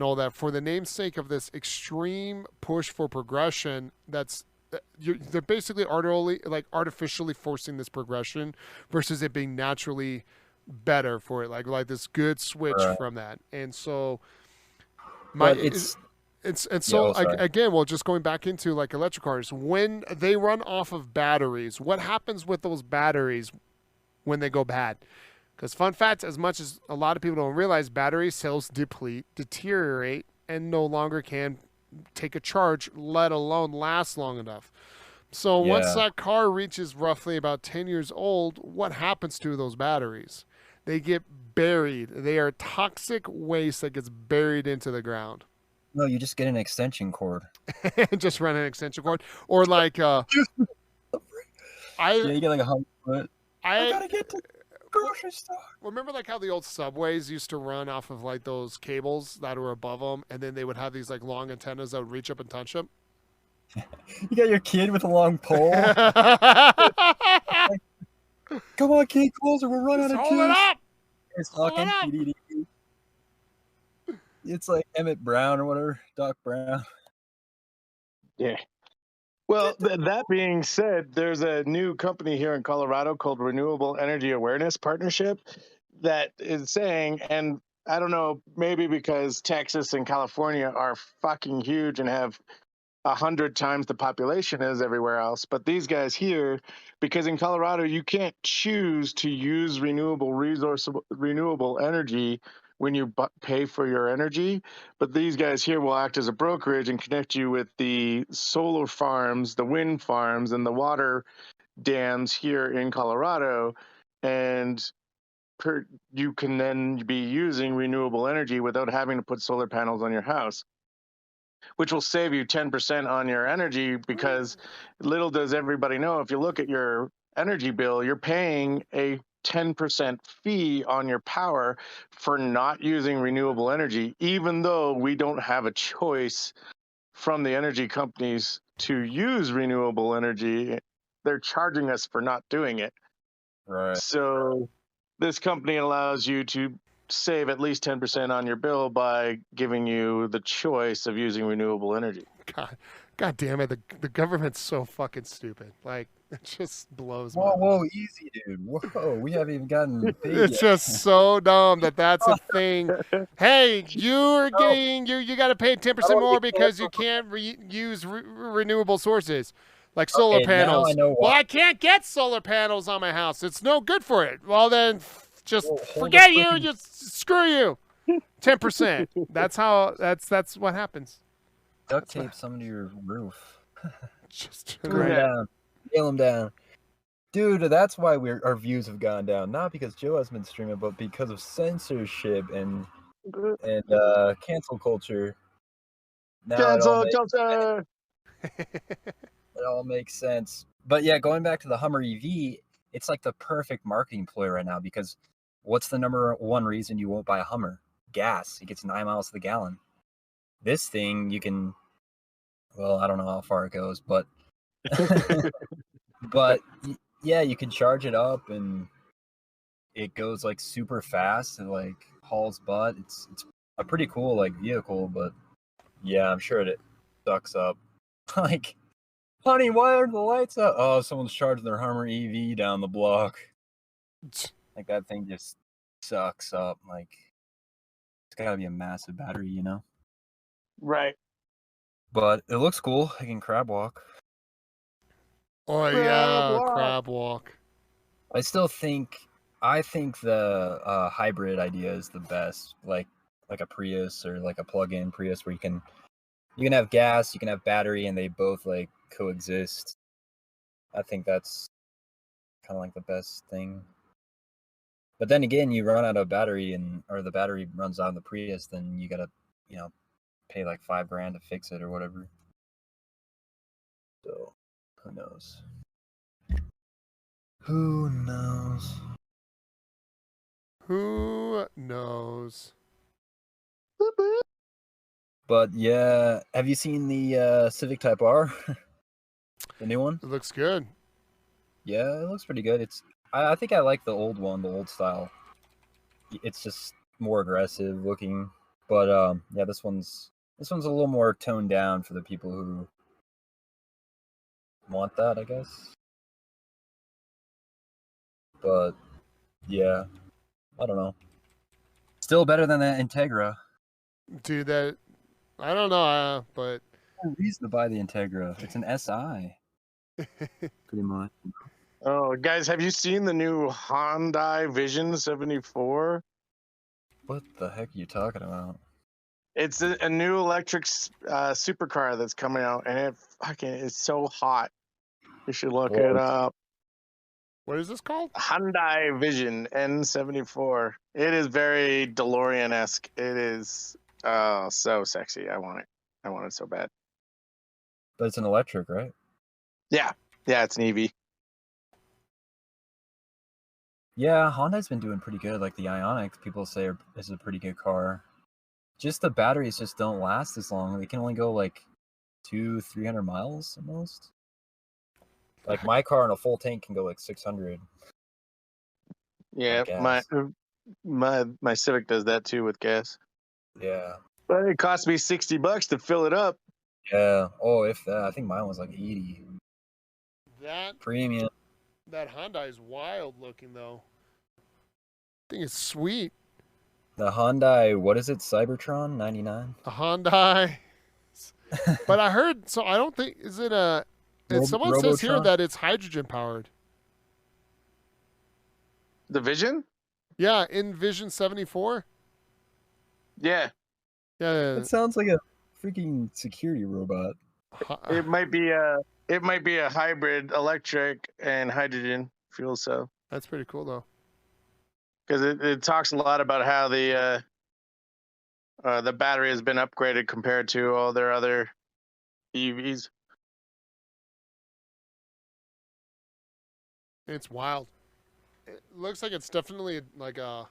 all that for the namesake of this extreme push for progression. They're basically artificially forcing this progression versus it being naturally better for it, like this good switch from that. And so again, well, just going back into like electric cars, when they run off of batteries, what happens with those batteries when they go bad? Because fun fact, as much as a lot of people don't realize, battery cells deteriorate, and no longer can take a charge, let alone last long enough. So once that car reaches roughly about 10 years old, what happens to those batteries? They get buried. They are toxic waste that gets buried into the ground. No, you just get an extension cord. Just run an extension cord. Or like you get like 100 foot. I gotta get to grocery store. Remember like how the old subways used to run off of like those cables that were above them, and then they would have these like long antennas that would reach up and touch them? You got your kid with a long pole. Come on, kid, closer. We're running out of juice. Hold it up. It's like Emmett Brown or whatever, Doc Brown. Yeah. Well, that being said, there's a new company here in Colorado called Renewable Energy Awareness Partnership that is saying, and I don't know, maybe because Texas and California are fucking huge and have 100 times the population as everywhere else, but these guys here, because in Colorado you can't choose to use renewable energy when you pay for your energy, but these guys here will act as a brokerage and connect you with the solar farms, the wind farms, and the water dams here in Colorado, and you can then be using renewable energy without having to put solar panels on your house, which will save you 10% on your energy, because little does everybody know, if you look at your energy bill, you're paying a 10% fee on your power for not using renewable energy, even though we don't have a choice from the energy companies to use renewable energy. They're charging us for not doing it. Right. So this company allows you to save at least 10% on your bill by giving you the choice of using renewable energy. God damn it. The government's so fucking stupid. Like, it just blows my mind. mind. Whoa, easy, dude. Whoa, we haven't even gotten big It's yet. just so dumb that's a thing. Hey, you got to pay 10% more because you can't use renewable sources like solar panels. Now I know why. Well, I can't get solar panels on my house. It's no good for it. Well, then just forget you. Just screw you. 10%. That's what happens. Duct tape some to your roof. Just nail them down. Dude, that's why our views have gone down. Not because Joe has been streaming, but because of censorship and cancel culture. Cancel culture! It all makes sense. But yeah, going back to the Hummer EV, it's like the perfect marketing ploy right now, because what's the number one reason you won't buy a Hummer? Gas. It gets 9 miles to the gallon. This thing, you can, well, I don't know how far it goes, but but yeah, you can charge it up and it goes like super fast and like hauls butt. It's a pretty cool like vehicle, but yeah, I'm sure it sucks up. Like, honey, why aren't the lights out? Oh, someone's charging their Hummer EV down the block. Like, that thing just sucks up. Like, it's gotta be a massive battery, you know? Right. But it looks cool. I can crab walk. Oh yeah, crab walk. I think the hybrid idea is the best. Like a Prius or like a plug-in Prius where you can have gas, you can have battery, and they both like coexist. I think that's kind of like the best thing. But then again, you run out of battery or the battery runs out in the Prius, then you gotta, pay like $5,000 to fix it or whatever. So, who knows? Who knows? Who knows? But yeah, have you seen the Civic Type R? The new one? It looks good. Yeah, it looks pretty good. I think I like the old one, the old style. It's just more aggressive looking. But yeah, this one's a little more toned down for the people who want that, I guess. But yeah, I don't know. Still better than that Integra. Dude, that I don't know, but No reason to buy the Integra. It's an SI, pretty much. Oh, guys, have you seen the new Hyundai Vision 74? What the heck are you talking about? It's a new electric supercar that's coming out, and it's so hot. You should look it up. what is this called? Hyundai Vision N74. It is very DeLorean-esque. It is so sexy. I want it. I want it so bad. But it's an electric, right? Yeah, it's an EV. Yeah, Honda's been doing pretty good. Like the Ioniq, people say is a pretty good car. Just the batteries just don't last as long. They can only go like 200-300 miles at most. Like my car in a full tank can go like 600. Yeah, gas. my Civic does that too with gas. Yeah. But it cost me $60 to fill it up. Yeah. Oh, if that. I think mine was like 80. That Premium. Hyundai is wild looking though. I think it's sweet. The Hyundai, what is it? Cybertron 99? A Hyundai. But I heard, so I don't think, is it a, and someone says here Robotron? that it's hydrogen powered. The Vision? Yeah, in Vision 74. Yeah. Yeah. It sounds like a freaking security robot. It might be a hybrid electric and hydrogen fuel cell. That's pretty cool though. Because it talks a lot about how the battery has been upgraded compared to all their other EVs. It's wild. It looks like it's definitely like as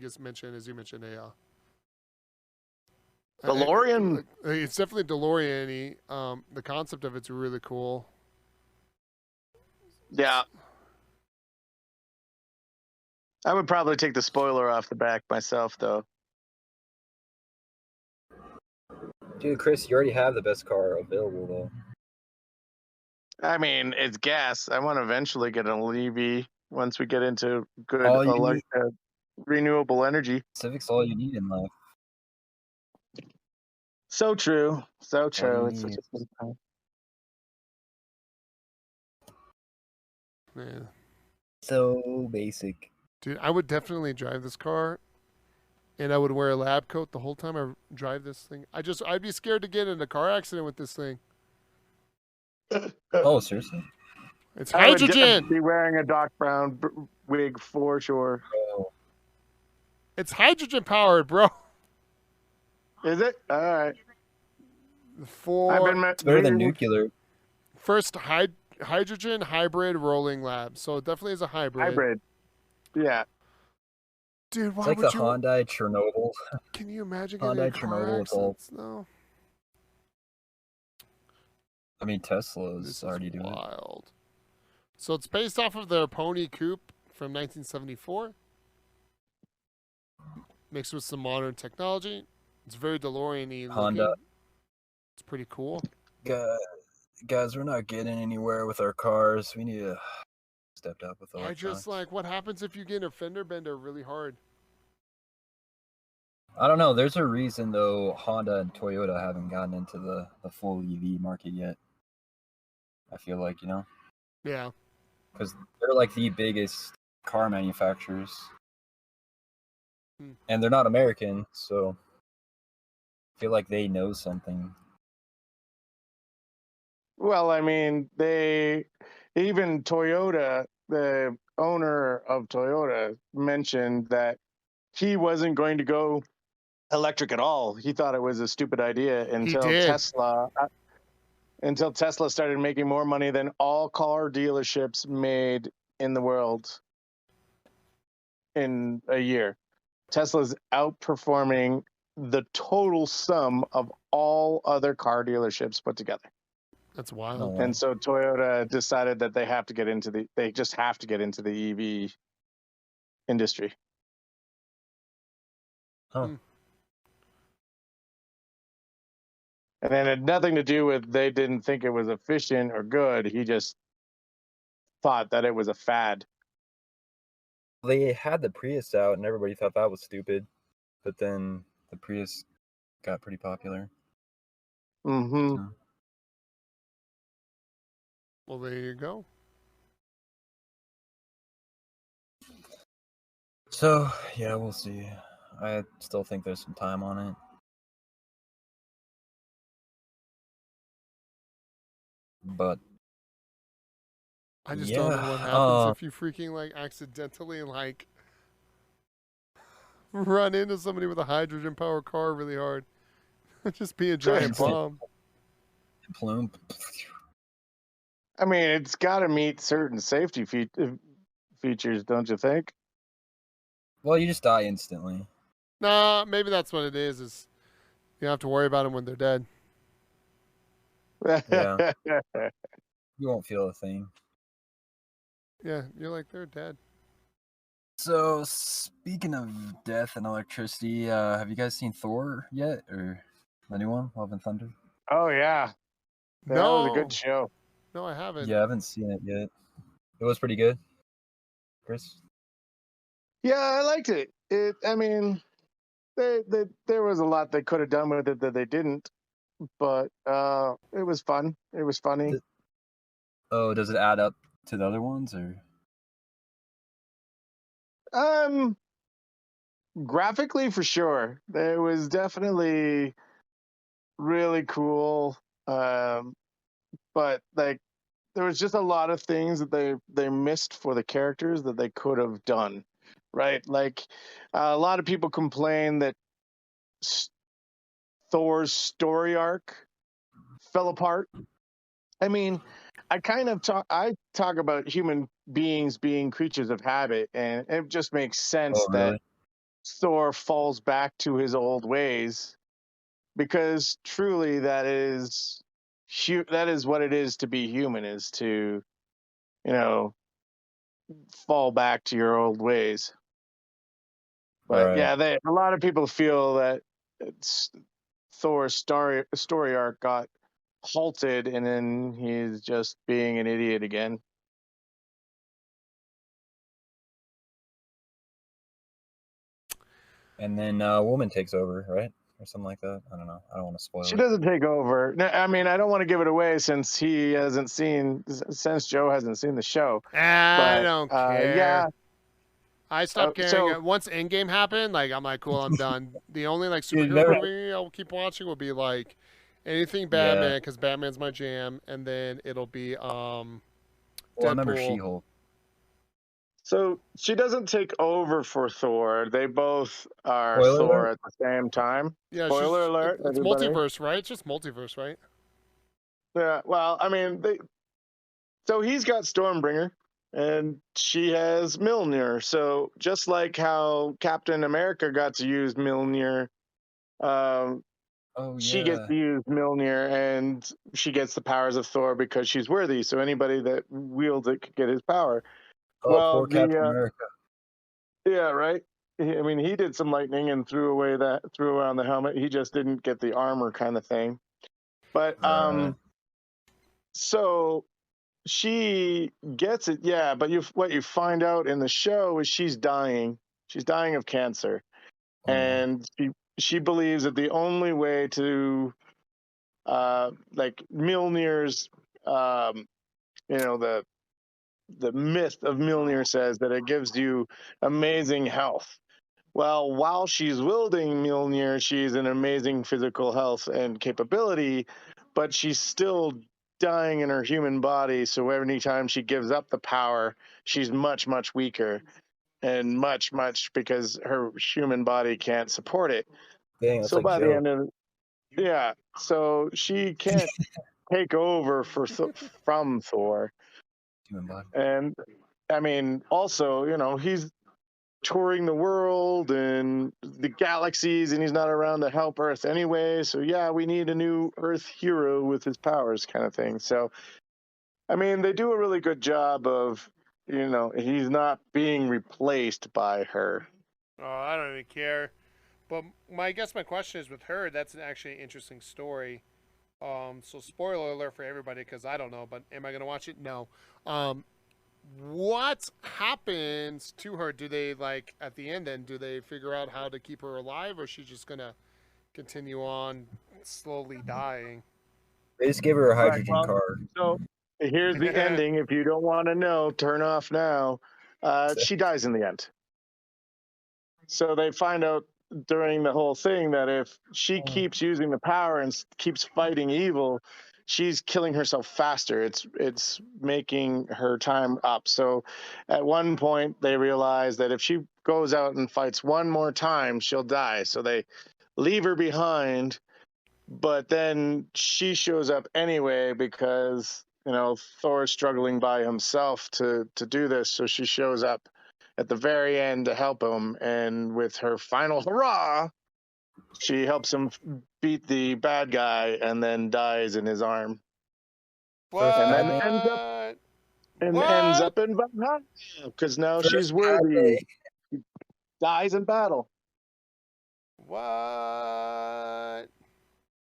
you mentioned, DeLorean. It's definitely DeLorean-y. The concept of it's really cool. Yeah. I would probably take the spoiler off the back myself, though. Dude, Chris, you already have the best car available, though. I mean, it's gas. I want to eventually get an EV once we get into good All you need- renewable energy. Civic's all you need in life. So true. So true. you It's such need. a good time. Yeah. So basic. Dude, I would definitely drive this car, and I would wear a lab coat the whole time I drive this thing. I'd be scared to get in a car accident with this thing. Oh, seriously? It's I would hydrogen. be wearing a Doc Brown wig for sure. Oh, It's hydrogen powered, bro. Is it? All right. it's better than nuclear. First hydrogen hybrid rolling lab. So it definitely is a hybrid. Yeah. Dude, why It's like would the you? Hyundai Chernobyl. Can you imagine getting Hyundai a car Chernobyl with all- accidents? No. I mean, Tesla's This already is doing it. wild. So it's based off of their Pony Coupe from 1974, mixed with some modern technology. It's very DeLorean-y Honda. looking. It's pretty cool. Guys, we're not getting anywhere with our cars. We need to step up with I electronics. just like, what happens if you get a fender bender really hard? I don't know. There's a reason, though, Honda and Toyota haven't gotten into the full EV market yet. I feel like, Yeah. because they're like the biggest car manufacturers. And they're not American, so I feel like they know something. Well, I mean, even Toyota, the owner of Toyota mentioned that he wasn't going to go electric at all. He thought it was a stupid idea until did. Tesla started making more money than all car dealerships made in the world in a year. Tesla's outperforming the total sum of all other car dealerships put together. That's wild. No. And so Toyota decided that they just have to get into the EV industry. Huh. And it had nothing to do with they didn't think it was efficient or good. He just thought that it was a fad. They had the Prius out, and everybody thought that was stupid. But then the Prius got pretty popular. Mm-hmm. So. Well, there you go. So, yeah, we'll see. I still think there's some time on it. But I just don't know what happens if you freaking like accidentally like run into somebody with a hydrogen powered car really hard. Just be a giant bomb. Plume. I mean, it's got to meet certain safety features, don't you think? Well, you just die instantly. Nah, maybe that's what it is you don't have to worry about them when they're dead. Yeah. You won't feel a thing. Yeah, you're like, they're dead. So, speaking of death and electricity, have you guys seen Thor yet? Or anyone? Love and Thunder? Oh, yeah. That was a good show. No, I haven't. Yeah, I haven't seen it yet. It was pretty good. Chris? Yeah, I liked it. I mean, there was a lot they could have done with it that they didn't. But it was fun. It was funny. Oh, does it add up to the other ones, or? Graphically, for sure. It was definitely really cool. But like, there was just a lot of things that they missed for the characters that they could have done, right? Like, a lot of people complain that Thor's story arc fell apart. I mean, I talk about human beings being creatures of habit, and it just makes sense that Thor falls back to his old ways, because truly that is what it is to be human, is to, fall back to your old ways. But yeah, a lot of people feel that Thor's story arc got halted, and then he's just being an idiot again. And then a woman takes over, right? Or something like that. I don't know. I don't want to spoil it. She doesn't take over. I mean, I don't want to give it away since Joe hasn't seen the show. I don't care. Yeah. I stopped caring. Once Endgame happened, like, I'm like, cool, I'm done. The only like superhero movie I'll keep watching will be like anything Batman, because Batman's my jam, and then it'll be Deadpool. I remember She-Hulk. So she doesn't take over for Thor. They both are Spoiler Thor alert? at the same time. Yeah, Spoiler alert! It's everybody. multiverse, right? It's just multiverse, right? Yeah. Well, I mean, so he's got Stormbringer, and she has Mjolnir. So just like how Captain America got to use Mjolnir, she gets to use Mjolnir, and she gets the powers of Thor because she's worthy. So anybody that wields it could get his power. Oh, poor Captain America. Yeah, right. I mean, he did some lightning and threw around the helmet. He just didn't get the armor kind of thing. But so she gets it, yeah. But what you find out in the show is she's dying. She's dying of cancer, and she believes that the only way to, like Mjolnir's, the myth of Mjolnir says that it gives you amazing health. Well, while she's wielding Mjolnir, she's in amazing physical health and capability, but she's still dying in her human body. So every time she gives up the power, she's much, much weaker. and much because her human body can't support it. Dang, that's So like by the Joe. end of so she can't take over from Thor. Human body. And I mean, also, he's touring the world and the galaxies, and he's not around to help Earth anyway. So yeah, we need a new Earth hero with his powers, kind of thing. So, I mean, they do a really good job of, he's not being replaced by her. Oh, I don't even care. But I guess my question is with her. That's actually an interesting story. So spoiler alert for everybody because I don't know, but am I gonna watch it? No. What happens to her? Do they like at the end? Then do they figure out how to keep her alive, or is she just gonna continue on slowly dying? They just gave her a hydrogen well, car. So here's the ending. If you don't want to know, turn off now. She dies in the end. So they find out during the whole thing that if she keeps using the power and keeps fighting evil, she's killing herself faster. It's making her time up. So at one point they realize that if she goes out and fights one more time, she'll die. So they leave her behind, but then she shows up anyway because Thor's struggling by himself to do this. So she shows up at the very end to help him, and with her final hurrah, she helps him beat the bad guy and then dies in his arm. What? And then ends up in Valhalla because now she's worthy. She dies in battle. What?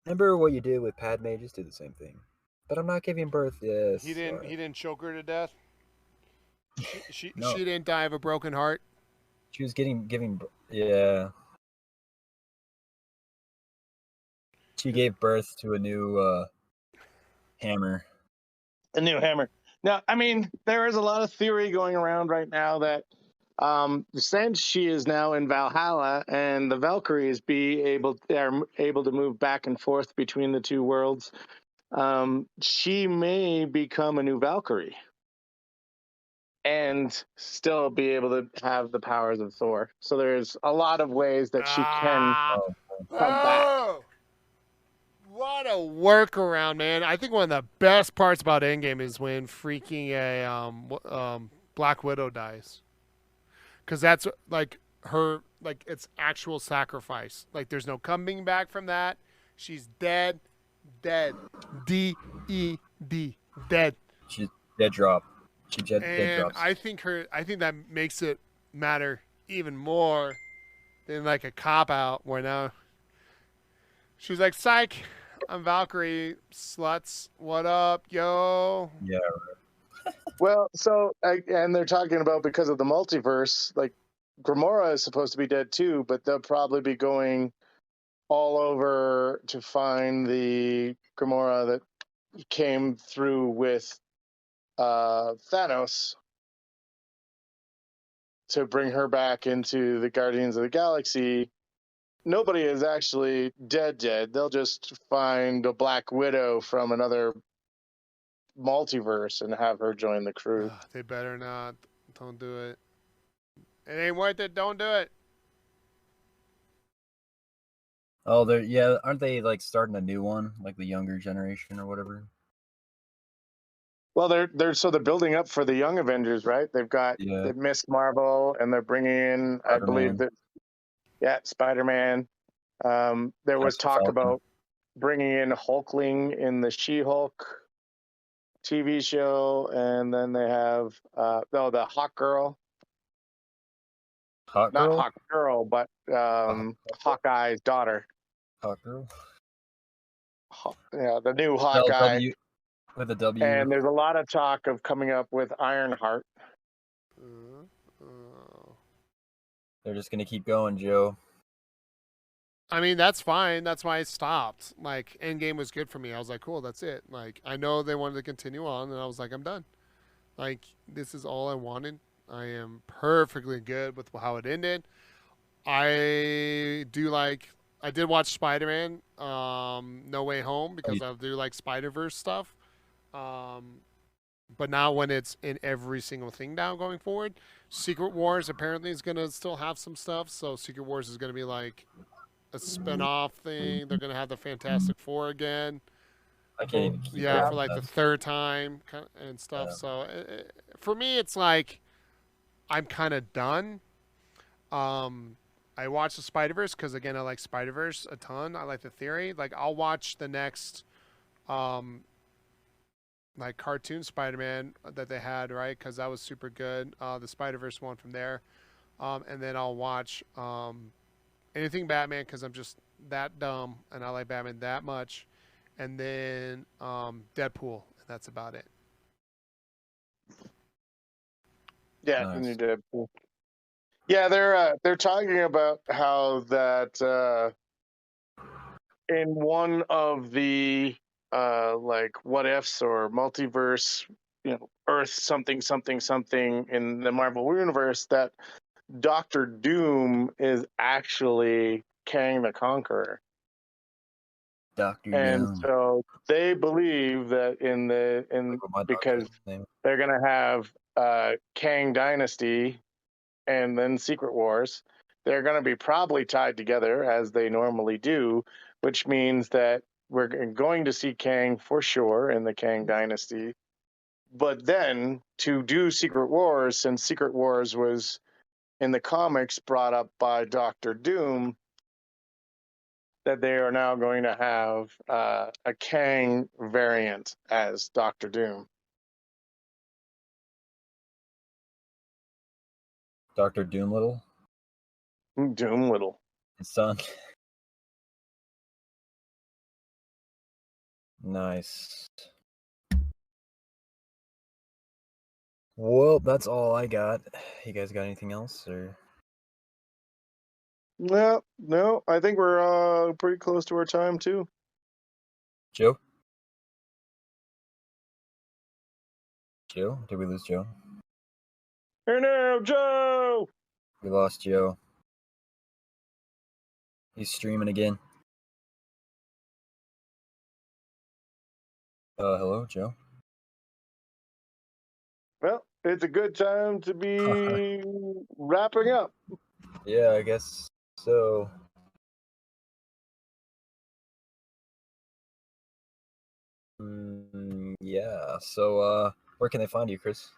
Remember what you did with Padme? Just do the same thing. But I'm not giving birth. Yes. He didn't choke her to death. She No. she didn't die of a broken heart. She was yeah. She gave birth to a new hammer. A new hammer. Now, I mean, there is a lot of theory going around right now that since she is now in Valhalla and the Valkyries are able to move back and forth between the two worlds, she may become a new Valkyrie and still be able to have the powers of Thor. So there's a lot of ways that she can come back. What a workaround, man! I think one of the best parts about Endgame is when freaking a Black Widow dies, because that's like her, like it's actual sacrifice. Like there's no coming back from that. She's dead, dead, D-E-D, dead. She's Deadrop. Dead And drops. I think that makes it matter even more than like a cop out where now she's like, psych, I'm Valkyrie, sluts, what up, yo? Yeah. Well, and they're talking about because of the multiverse, like Gamora is supposed to be dead too, but they'll probably be going all over to find the Gamora that came through with Thanos to bring her back into the Guardians of the Galaxy. Nobody is actually dead. They'll just find a Black Widow from another multiverse and have her join the crew. They better not. Don't do it. It ain't worth it. Don't do it. Oh, aren't they like starting a new one, like the younger generation or whatever? Well, they're building up for the Young Avengers, right? They've got Miss Marvel, and they're bringing in, I believe Spider-Man. There was talk about bringing in Hulkling in the She-Hulk TV show, and then they have the Hawk Girl. Hawk Not Girl? Hawk Girl, but Hawkeye's daughter. Hawk Girl? Yeah, the new Hawkeye. With a W. And there's a lot of talk of coming up with Ironheart. They're just going to keep going, Joe. I mean, that's fine. That's why I stopped. Like, Endgame was good for me. I was like, cool, that's it. Like, I know they wanted to continue on, and I was like, I'm done. Like, this is all I wanted. I am perfectly good with how it ended. I did watch Spider-Man, No Way Home, because I do like Spider-Verse stuff. But now when it's in every single thing now going forward, Secret Wars apparently is gonna still have some stuff. So Secret Wars is gonna be like a spin-off thing. They're gonna have the Fantastic Four again. I can't even keep Yeah, up for like the with third time and stuff. Yeah. So for me, it's like I'm kind of done. I watched the Spider-Verse because again, I like Spider-Verse a ton. I like the theory. Like I'll watch the next, like cartoon Spider-Man that they had, right? Because that was super good. The Spider-Verse one from there, and then I'll watch anything Batman because I'm just that dumb and I like Batman that much, and then Deadpool, and that's about it. Yeah, Nice. the new Deadpool. Yeah, they're talking about how that in one of the like what ifs or multiverse, Earth something something something in the Marvel universe, that Doctor Doom is actually Kang the Conqueror. Dr. And Doom. so they believe that because they're gonna have Kang Dynasty and then Secret Wars, they're gonna be probably tied together as they normally do, which means that we're going to see Kang for sure in the Kang Dynasty. But then to do Secret Wars, since Secret Wars was in the comics brought up by Doctor Doom, that they are now going to have a Kang variant as Doctor Doom. Dr. Doolittle? Doolittle. His son. Nice. Well, that's all I got. You guys got anything else, or? No, I think we're pretty close to our time too. Joe? Joe? Did we lose Joe? Here now, Joe! We lost Joe. He's streaming again. Hello, Joe? Well, it's a good time to be wrapping up. Yeah, I guess so. Yeah, so where can they find you, Chris?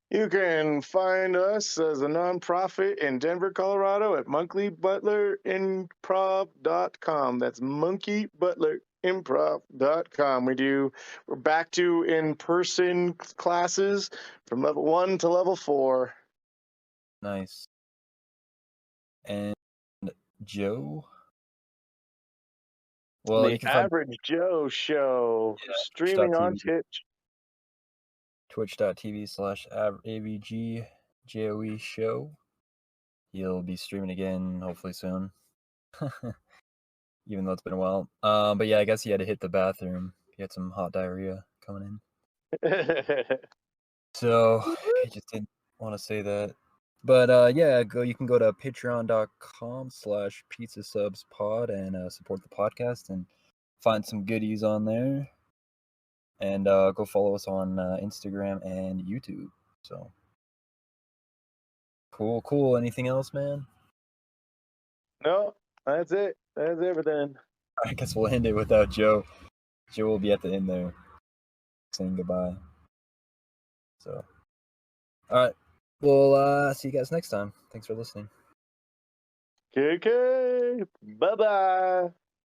You can find us as a nonprofit in Denver, Colorado at monkeybutlerinimprov.com. That's monkeybutlerinimprov.com. We're back to in-person classes from level 1 to level 4. Nice. And Joe? Well, The you can find Average Joe Show, streaming on Twitch. twitch.tv/AVGJOE show. He'll be streaming again, hopefully soon. Even though it's been a while. But yeah, I guess he had to hit the bathroom. He had some hot diarrhea coming in. So he just didn't want to say that. But yeah, you can go to patreon.com/pizzasubspod and support the podcast and find some goodies on there. And go follow us on Instagram and YouTube. So cool. Anything else, man? No, that's it. That's everything. I guess we'll end it without Joe. Joe will be at the end there saying goodbye. So, all right. We'll see you guys next time. Thanks for listening. KK. Bye-bye.